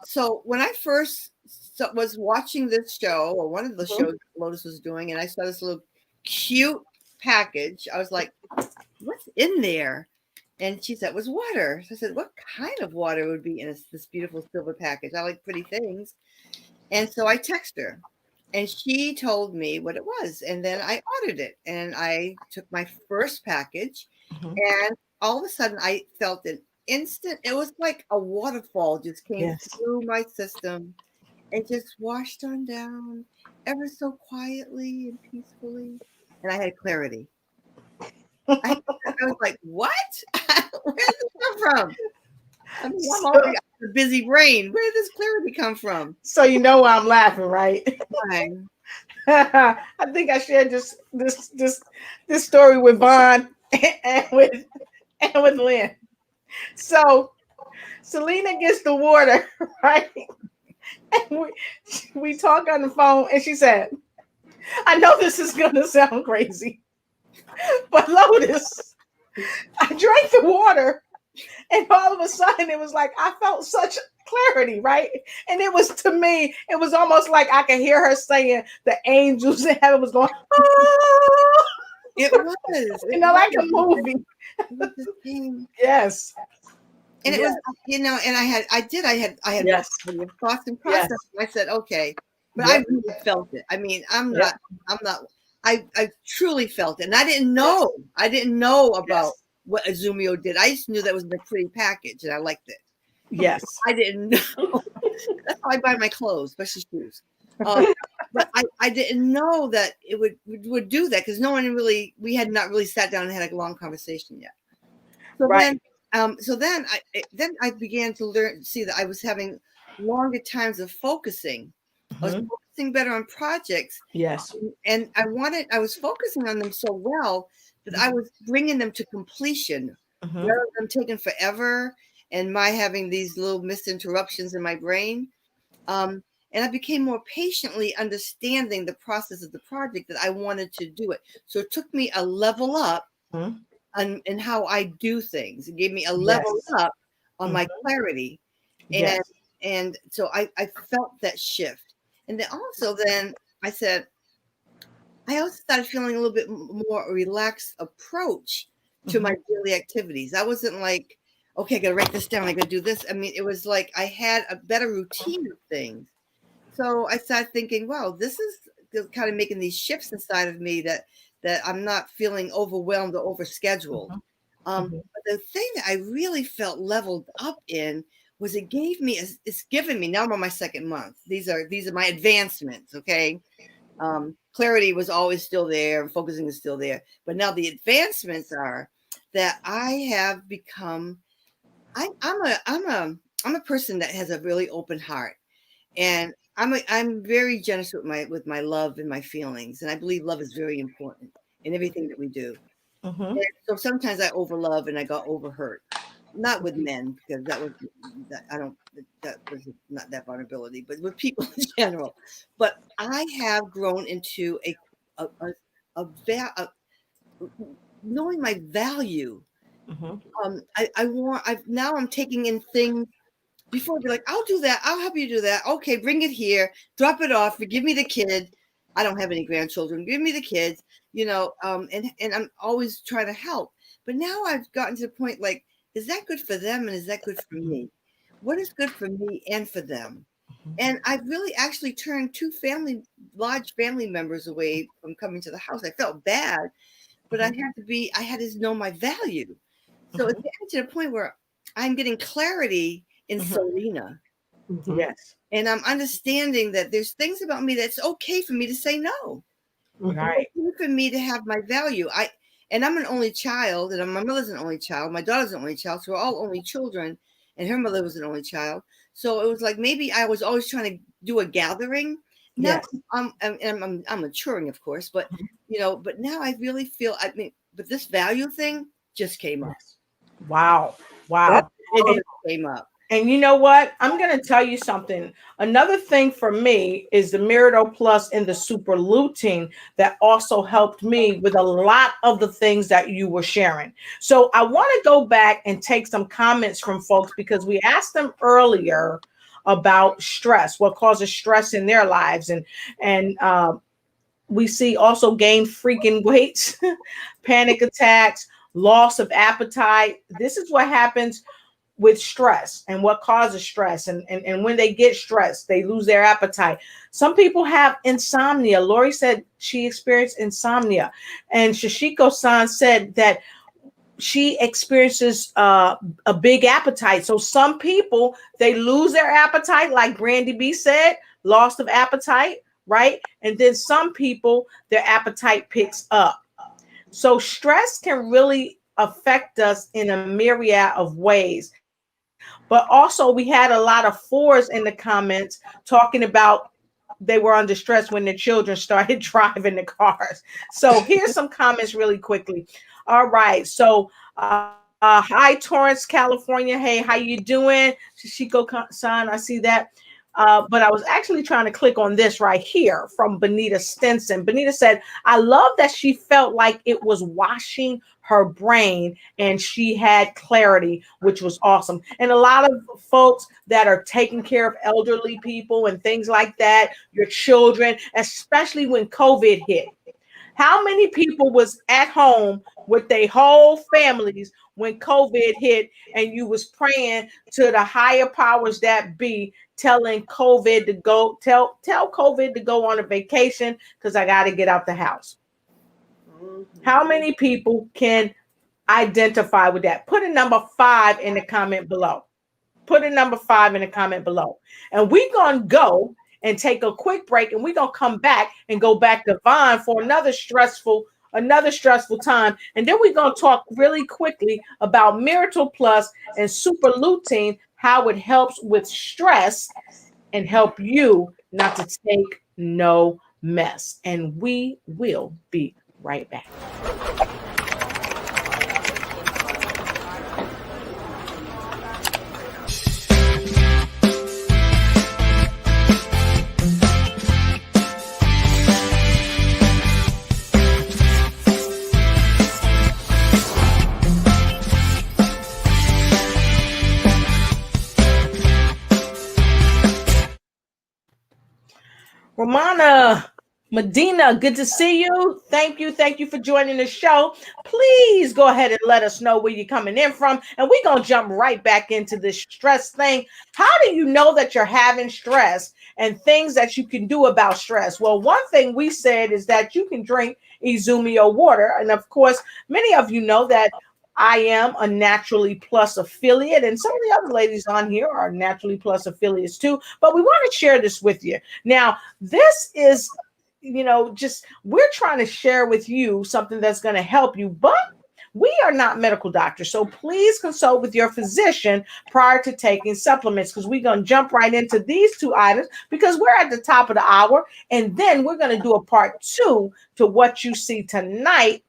So when I first was watching this show, or one of the shows Lotus was doing, and I saw this little cute package, I was like, what's in there? And she said it was water. So I said, what kind of water would be in this beautiful silver package? I like pretty things. And so I texted her, and she told me what it was. And then I ordered it, and I took my first package, and all of a sudden I felt an instant, it was like a waterfall just came through my system and just washed on down ever so quietly and peacefully. And I had clarity. I was like, what? Where did this come from? I mean, I'm already got a busy brain. Where did this clarity come from? So you know why I'm laughing, right? Right. I think I shared this story with Vaughn and with Lynn. So Selena gets the water, right? And we talk on the phone, and she said, I know this is gonna sound crazy, but Lotus, I drank the water, and all of a sudden it was like I felt such clarity, right? And it was, to me, it was almost like I could hear her saying the angels in heaven was going, oh! It was, you know, like a movie. Yes. And it was, you know, and I had yes. thoughts and process. Yes. I said, okay, but I really felt it. I mean, I truly felt it. And I didn't know about what Azumio did. I just knew that was a pretty package and I liked it. Yes. I didn't know. That's how I buy my clothes, especially shoes. But I didn't know that it would do that, because we had not really sat down and had a long conversation yet. So then I began to see that I was having longer times of focusing. I was focusing better on projects. Yes. And I was focusing on them so well that I was bringing them to completion rather than taking forever and my having these little misinterruptions in my brain. And I became more patiently understanding the process of the project that I wanted to do it. So it took me a level up in how I do things. It gave me a level up on my clarity. And so I felt that shift. And then I said, I also started feeling a little bit more relaxed approach to my daily activities. I wasn't like, okay, I got to write this down. I got to do this. I mean, it was like I had a better routine of things. So I started thinking, wow, this is kind of making these shifts inside of me that I'm not feeling overwhelmed or overscheduled. But the thing that I really felt leveled up in was it's given me, now I'm on my second month. These are my advancements. Okay. Clarity was always still there and focusing is still there. But now the advancements are that I have become, I'm a person that has a really open heart, and I'm very generous with my love and my feelings. And I believe love is very important in everything that we do. So sometimes I overlove and I got overhurt. Not with men, because that was not that vulnerability, but with people in general. But I have grown into knowing my value. Now I'm taking in things. Before I'd be like, I'll do that. I'll help you do that. Okay, bring it here. Drop it off. Give me the kid. I don't have any grandchildren. Give me the kids. You know, and I'm always trying to help. But now I've gotten to the point, like, is that good for them and is that good for me? What is good for me and for them? And I've really actually turned large family members away from coming to the house. I felt bad, but I had to know my value. So it's getting to the point where I'm getting clarity in Selena. Yes. And I'm understanding that there's things about me that's okay for me to say no. Right. It's okay for me to have my value. I'm an only child, and my mother's an only child. My daughter's an only child. So we're all only children, and her mother was an only child. So it was like maybe I was always trying to do a gathering. Now I'm maturing, of course, but but now I really feel. I mean, but this value thing just came up. Wow. It just came up. And you know what? I'm going to tell you something. Another thing for me is the Miracle Plus and the super lutein that also helped me with a lot of the things that you were sharing. So I want to go back and take some comments from folks because we asked them earlier about stress, what causes stress in their lives, and we see also gain freaking weight, panic attacks, loss of appetite. This is what happens with stress and what causes stress. And when they get stressed, they lose their appetite. Some people have insomnia. Lori said she experienced insomnia. And Shashiko-san said that she experiences a big appetite. So some people, they lose their appetite, like Brandy B said, loss of appetite, right? And then some people, their appetite picks up. So stress can really affect us in a myriad of ways. But also, we had a lot of fours in the comments talking about they were under stress when their children started driving the cars. So here's some comments really quickly. All right. So hi Torrance, California. Hey, how you doing? Shishiko-san, I see that. But I was actually trying to click on this right here from Benita Stinson. Benita said, I love that she felt like it was washing her brain and she had clarity, which was awesome. And a lot of folks that are taking care of elderly people and things like that, your children, especially when COVID hit. How many people was at home with their whole families when COVID hit and you was praying to the higher powers that be, telling COVID to go, tell COVID to go on a vacation because I got to get out the house? How many people can identify with that? Put a number 5 in the comment below. Put a number 5 in the comment below. And we're going to go and take a quick break, and we're going to come back and go back to Vaughn for another stressful time. And then we're going to talk really quickly about Miracle Plus and super lutein, how it helps with stress and help you not to take no mess. And we will be right back. Romana Medina, good to see you. Thank you for joining the show. Please go ahead and let us know where you're coming in from, and we're going to jump right back into this stress thing. How do you know that you're having stress and things that you can do about stress? Well, one thing we said is that you can drink Izumio water, and of course, many of you know that I am a Naturally Plus affiliate, and some of the other ladies on here are Naturally Plus affiliates too. But we want to share this with you. Now, this is, just we're trying to share with you something that's going to help you, but we are not medical doctors. So please consult with your physician prior to taking supplements, because we're going to jump right into these 2 items because we're at the top of the hour. And then we're going to do a part 2 to what you see tonight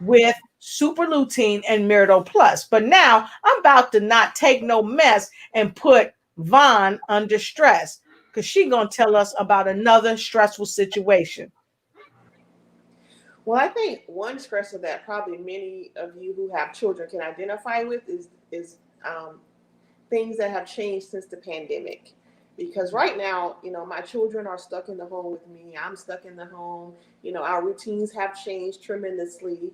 with super lutein and Miracle Plus. But now I'm about to not take no mess and put Vaughn under stress, because she's going to tell us about another stressful situation. Well, I think one stressor that probably many of you who have children can identify with is things that have changed since the pandemic. Because right now, my children are stuck in the home with me. I'm stuck in the home. Our routines have changed tremendously.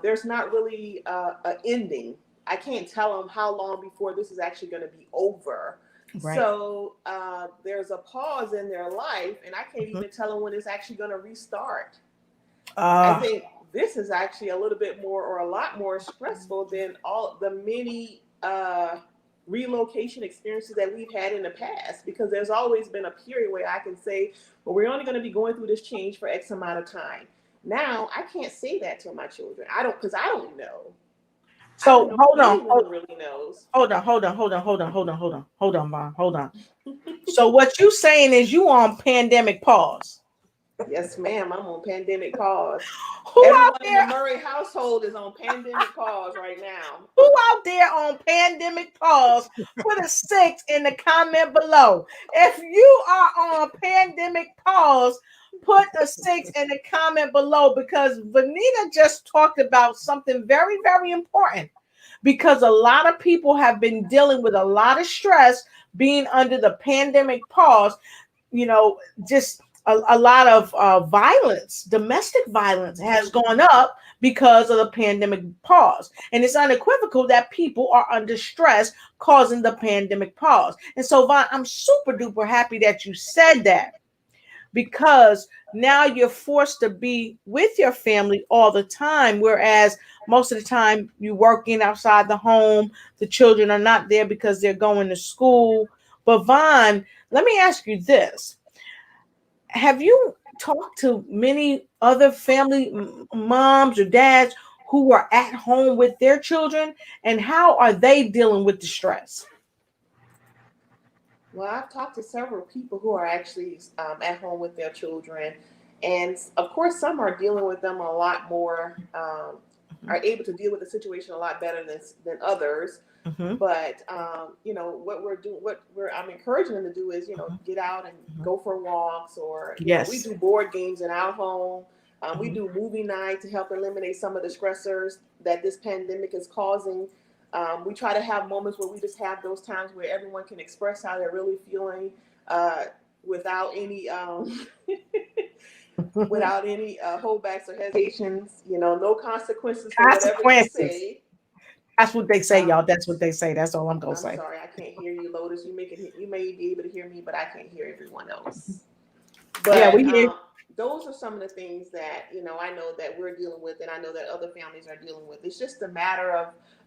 There's not really an ending. I can't tell them how long before this is actually going to be over. Right. So there's a pause in their life, and I can't even tell them when it's actually going to restart. I think this is actually a little bit more or a lot more stressful than all the many relocation experiences that we've had in the past, because there's always been a period where I can say, well, we're only going to be going through this change for X amount of time. Now I can't say that to my children. Because I don't know. So hold on. Really knows. Hold on, Mom. Hold on. So what you saying is you on pandemic pause. Yes, ma'am. I'm on pandemic pause. Who out Everyone in the there? Murray household is on pandemic pause right now. Who out there on pandemic pause? Put a 6 in the comment below. If you are on pandemic pause, put a 6 in the comment below, because Vanita just talked about something very, very important. Because a lot of people have been dealing with a lot of stress being under the pandemic pause. Just a lot of violence, domestic violence has gone up because of the pandemic pause. And it's unequivocal that people are under stress causing the pandemic pause. And so, Vaughn, I'm super duper happy that you said that, because now you're forced to be with your family all the time, whereas most of the time you're working outside the home. The children are not there because they're going to school. But Vaughn, let me ask you this. Have you talked to many other family moms or dads who are at home with their children, and how are they dealing with the stress? Well, I've talked to several people who are actually at home with their children, and of course, some are dealing with them a lot more, are able to deal with the situation a lot better than others. Mm-hmm. But what we're doing, I'm encouraging them to do is get out and go for walks, or we Yes. do board games in our home. We Mhm. do movie night to help eliminate some of the stressors that this pandemic is causing. We try to have moments where we just have those times where everyone can express how they're really feeling, uh, without any without any holdbacks or hesitations. No consequences for whatever you Consequences. say. That's what they say, Um, y'all. That's what they say. That's all I'm gonna I'm say. sorry, I can't hear you, Lotus. You may be able to hear me, but I can't hear everyone else. Yeah, we But hear. those are some of the things that I know that we're dealing with, and I know that other families are dealing with. It's just a matter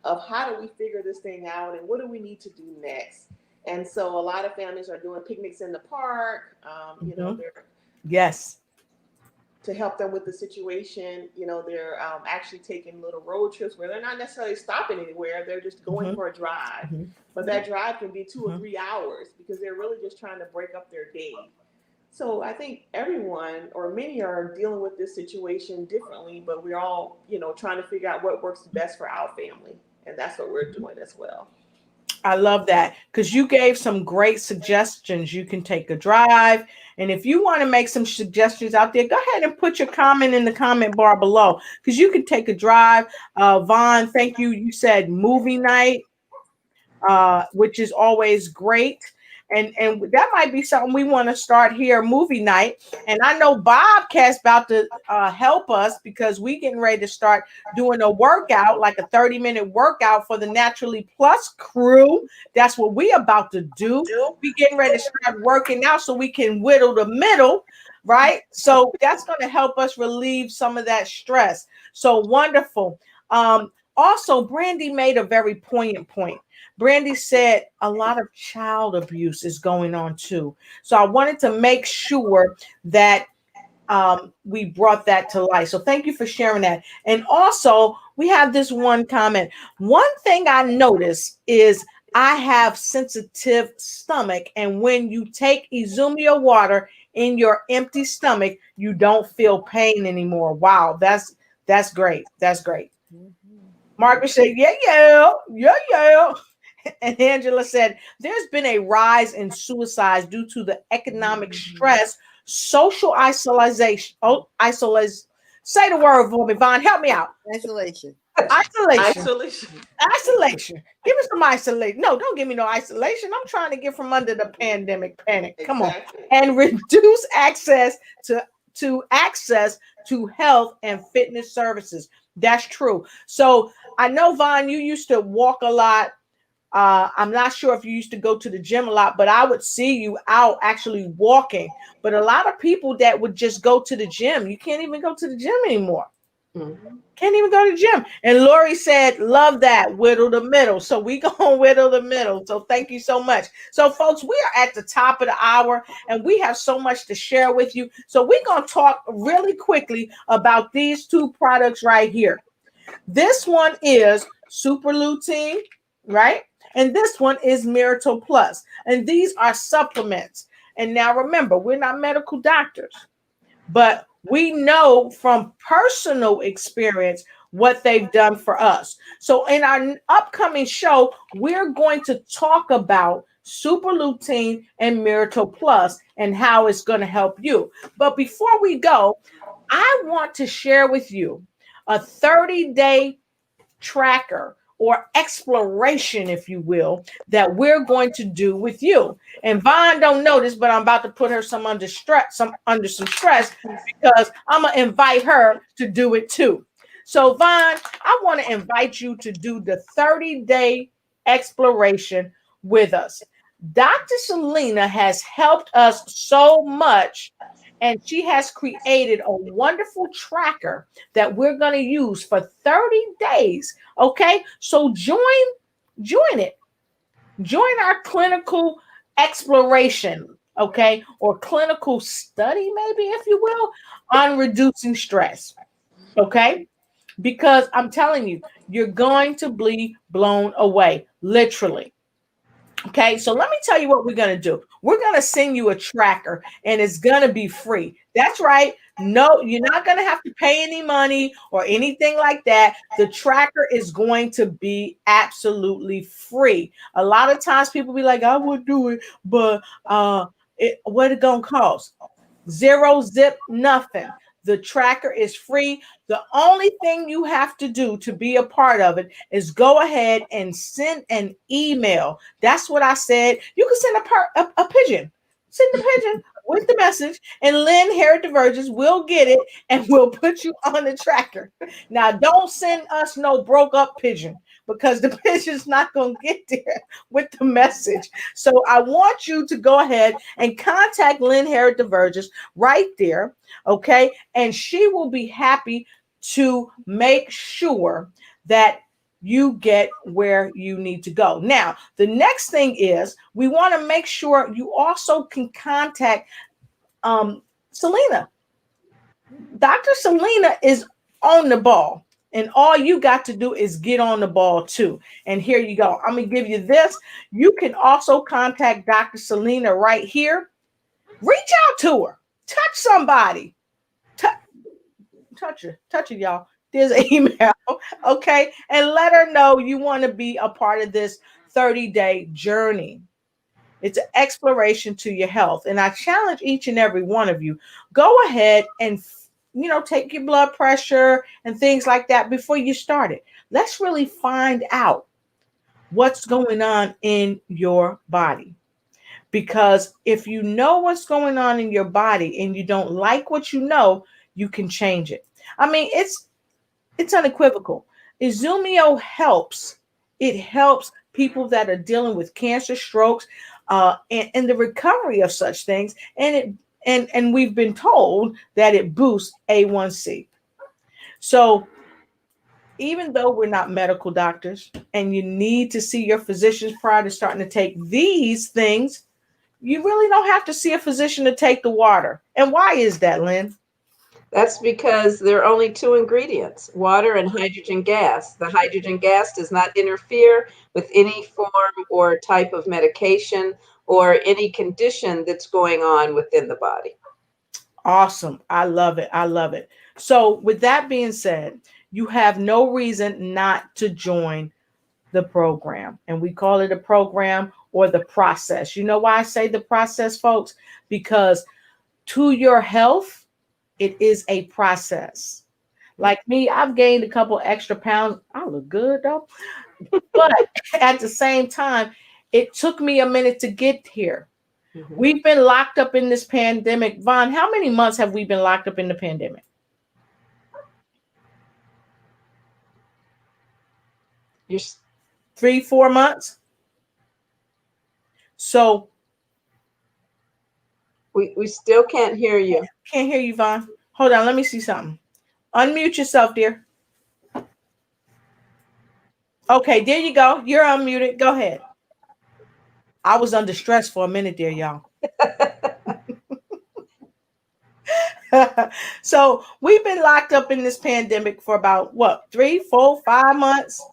of how do we figure this thing out, and what do we need to do next. And so a lot of families are doing picnics in the park. Mhm. They're Yes. to help them with the situation. They're actually taking little road trips where they're not necessarily stopping anywhere. They're just going Mhm. for a drive. Mhm. But that drive can be 2 or 3 hours because they're really just trying to break up their day. So I think everyone or many are dealing with this situation differently, but we're all, trying to figure out what works best for our family. And that's what we're doing as well. I love that, because you gave some great suggestions. You can take a drive. And if you want to make some suggestions out there, go ahead and put your comment in the comment bar below, because you can take a drive. Vaughn, thank you. You said movie night, which is always great. And that might be something we want to start here, movie night. And I know Bobcat's about to help us, because we getting ready to start doing a workout, like a 30-minute workout for the Naturally Plus crew. That's what we about to do. We getting ready to start working out so we can whittle the middle, right? So that's going to help us relieve some of that stress. So wonderful. Also, Brandy made a very poignant point. Brandy said a lot of child abuse is going on too. So I wanted to make sure that we brought that to light. So thank you for sharing that. And also, we have this one comment. One thing I noticed is I have sensitive stomach, and when you take Izumia water in your empty stomach, you don't feel pain anymore. Wow, that's great. That's great. Margaret said, yeah, yeah, yeah, yeah. And Angela said, there's been a rise in suicides due to the economic stress, social isolation. Oh, isolation. Say the word for me, Vaughn. Help me out. Isolation. Isolation. Isolation. Isolation. Give me some isolation. No, don't give me no isolation. I'm trying to get from under the pandemic panic. Come on. Exactly. And reduce access to access to health and fitness services. That's true. So I know, Vaughn, you used to walk a lot. I'm not sure if you used to go to the gym a lot, but I would see you out actually walking. But a lot of people that would just go to the gym, you can't even go to the gym anymore. Mm-hmm. Can't even go to the gym. And Lori said, love that, whittle the middle. So we gonna whittle the middle. So thank you so much. So folks, we are at the top of the hour and we have so much to share with you. So we're gonna talk really quickly about these two products right here. This one is Super Lutein, right? And this one is Miracle Plus. And these are supplements. And now remember, we're not medical doctors. but we know from personal experience what they've done for us. So in our upcoming show, we're going to talk about super lutein and Miracle Plus and how it's going to help you. But before we go, I want to share with you a 30-day tracker or exploration, if you will, that we're going to do with you. And Vaughn don't know this, but I'm about to put her under some stress because I'm gonna invite her to do it too. So Vaughn, I want to invite you to do the 30-day exploration with us. Dr. Selena has helped us so much, and she has created a wonderful tracker that we're going to use for 30 days. Okay, so join it. Join our clinical exploration, okay, or clinical study, maybe, if you will, on reducing stress. Okay, because I'm telling you, you're going to be blown away, literally. Okay, so let me tell you what we're going to do. We're going to send you a tracker and it's going to be free. That's right. No, you're not going to have to pay any money or anything like that. The tracker is going to be absolutely free. A lot of times people be like, I would do it, but what it going to cost? Zero, zip, nothing. The tracker is free. The only thing you have to do to be a part of it is go ahead and send an email. That's what I said. You can send a pigeon. Send the pigeon with the message, and Lynn here at Divergence will get it and we'll put you on the tracker. Now, don't send us no broke up pigeon because the pigeon's not going to get there with the message. So I want you to go ahead and contact Lynn here at Divergence right there. Okay. And she will be happy to make sure that you get where you need to go. Now, the next thing is we want to make sure you also can contact Selena. Dr. Selena is on the ball, and all you got to do is get on the ball too. And here you go. I'm going to give you this. You can also contact Dr. Selena right here. Reach out to her. Touch somebody. Touch her, y'all. There's an email, okay? And let her know you want to be a part of this 30-day journey. It's an exploration to your health. And I challenge each and every one of you, go ahead and, take your blood pressure and things like that before you start it. Let's really find out what's going on in your body. Because if you know what's going on in your body and you don't like what you know, you can change it. I mean, it's unequivocal. Izumio helps. It helps people that are dealing with cancer, strokes, and the recovery of such things. And we've been told that it boosts A1C. So even though we're not medical doctors and you need to see your physicians prior to starting to take these things, you really don't have to see a physician to take the water. And why is that, Lynn? That's because there are only two ingredients, water and hydrogen gas. The hydrogen gas does not interfere with any form or type of medication or any condition that's going on within the body. Awesome. I love it. I love it. So with that being said, you have no reason not to join the program. And we call it a program or the process. You know why I say the process, folks? Because to your health, it is a process. Like me, I've gained a couple extra pounds. I look good though. But at the same time, it took me a minute to get here. Mm-hmm. We've been locked up in this pandemic. Vaughn, how many months have we been locked up in the pandemic? You're 3-4 months. So we still can't hear you. Can't hear you, Vaughn. Hold on, let me see something. Unmute yourself, dear. Okay, there you go. You're unmuted. Go ahead. I was under stress for a minute there, y'all. So we've been locked up in this pandemic for about 3, 4, 5 months.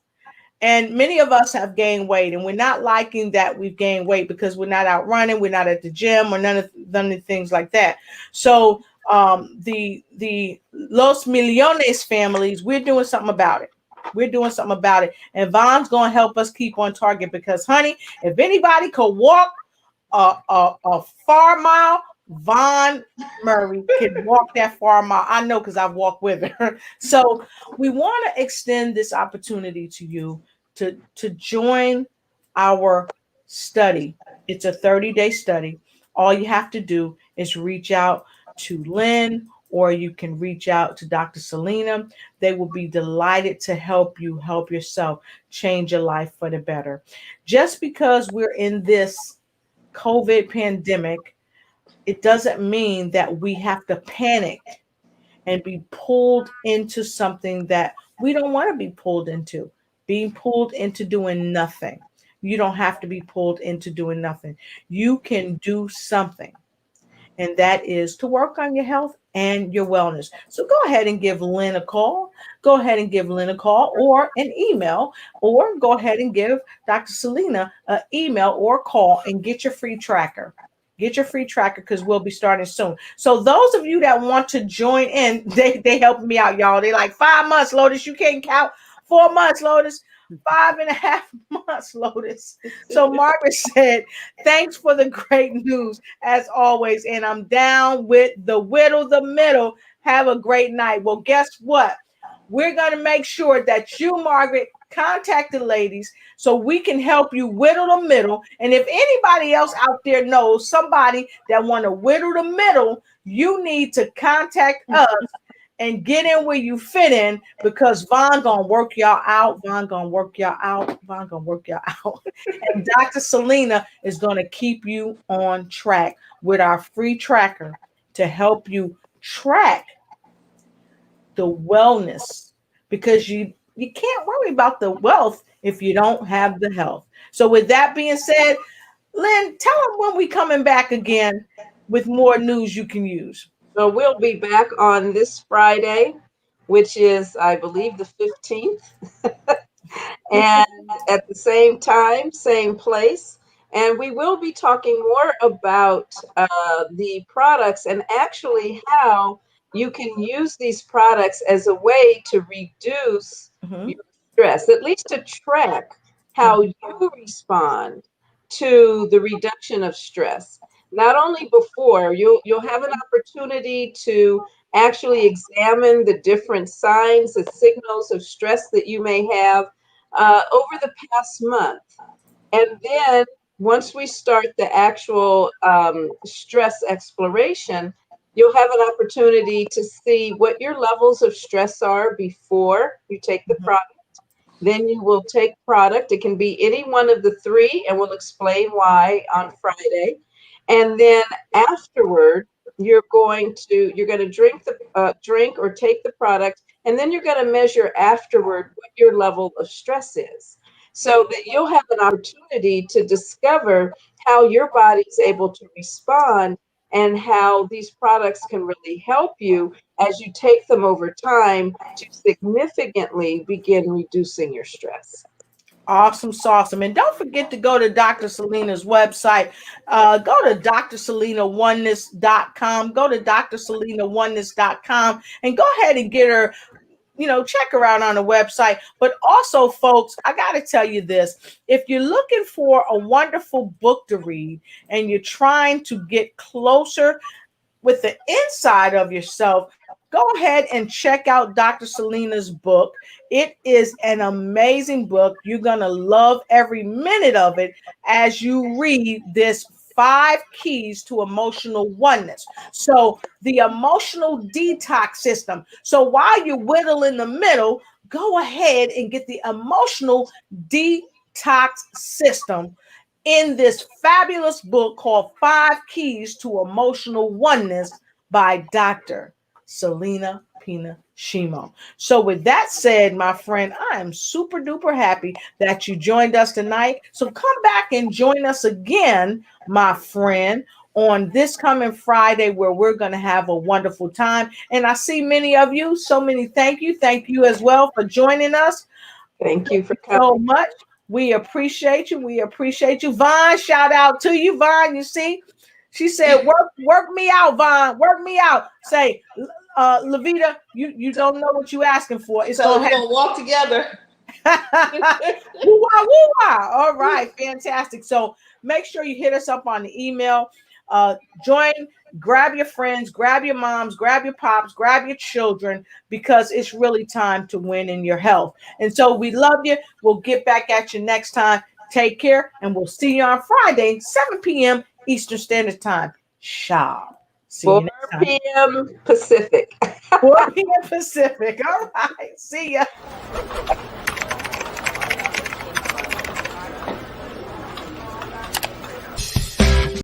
And many of us have gained weight, and we're not liking that we've gained weight because we're not out running, we're not at the gym, or none of the things like that. So the Los Millones families, we're doing something about it. We're doing something about it. And Von's going to help us keep on target because, honey, if anybody could walk a far mile, Von Murray can walk that far mile. I know because I've walked with her. So we want to extend this opportunity to you to join our study. It's a 30-day study. All you have to do is reach out to Lynn, or you can reach out to Dr. Selena. They will be delighted to help you help yourself change your life for the better. Just because we're in this COVID pandemic, it doesn't mean that we have to panic and be pulled into something that we don't want to be pulled into, being pulled into doing nothing. You don't have to be pulled into doing nothing. You can do something, and that is to work on your health and your wellness. So go ahead and give Lynn a call. Go ahead and give Lynn a call or an email, or go ahead and give Dr. Selena an email or call and get your free tracker. Get your free tracker because we'll be starting soon. So those of you that want to join in, they help me out, y'all. They like 5 months, Lotus. You can't count 4 months, Lotus. 5.5 months, Lotus. So Margaret said, thanks for the great news as always. And I'm down with the whittle the middle. Have a great night. Well, guess what? We're going to make sure that you, Margaret, contact the ladies so we can help you whittle the middle. And if anybody else out there knows somebody that want to whittle the middle, you need to contact us and get in where you fit in, because Von gonna work y'all out. Von gonna work y'all out. Von gonna work y'all out. And Dr. Selena is gonna keep you on track with our free tracker to help you track the wellness, because you can't worry about the wealth if you don't have the health. So with that being said, Lynn, tell them when we coming back again with more news you can use. So we'll be back on this Friday, which is, I believe, the 15th. And at the same time, same place. And we will be talking more about the products and actually how you can use these products as a way to reduce your stress, at least to track how you respond to the reduction of stress. Not only before, you'll have an opportunity to actually examine the different signs, the signals of stress that you may have over the past month. And then once we start the actual stress exploration, you'll have an opportunity to see what your levels of stress are before you take the product. Then you will take product. It can be any one of the three, and we'll explain why on Friday. And then afterward, you're going to drink or take the product, and then you're going to measure afterward what your level of stress is, so that you'll have an opportunity to discover how your body is able to respond and how these products can really help you as you take them over time to significantly begin reducing your stress. Awesome, awesome. And don't forget to go to Dr. Selena's website. Go to drselenaoneness.com. Go to drselenaoneness.com and go ahead and get her, check her out on the website. But also, folks, I got to tell you this. If you're looking for a wonderful book to read and you're trying to get closer with the inside of yourself, go ahead and check out Dr. Selena's book. It is an amazing book. You're going to love every minute of it as you read this 5 keys to emotional oneness. So the emotional detox system. So while you whittle in the middle, go ahead and get the emotional detox system in this fabulous book called 5 Keys to Emotional Oneness by Dr. Selena Pina Shimo. So with that said, my friend, I am super duper happy that you joined us tonight. So come back and join us again, my friend, on this coming Friday, where we're going to have a wonderful time. And I see many of you. So many thank you. Thank you as well for joining us. Thank you for coming so much. We appreciate you. We appreciate you. Vaughn, shout out to you, Vaughn. You see, She said, work me out, Vaughn. Work me out. Say, Levita, you don't know what you asking for. It's So gonna we're happen. gonna walk together. Woo-wah, woo-wah. All right, fantastic. So make sure you hit us up on the email. Join, grab your friends, grab your moms, grab your pops, grab your children, because it's really time to win in your health. And so we love you. We'll get back at you next time. Take care, and we'll see you on Friday, 7 p.m. Eastern Standard Time. Sharp. See 4 you next time. p.m. Pacific. 4 p.m. Pacific. All right. See ya.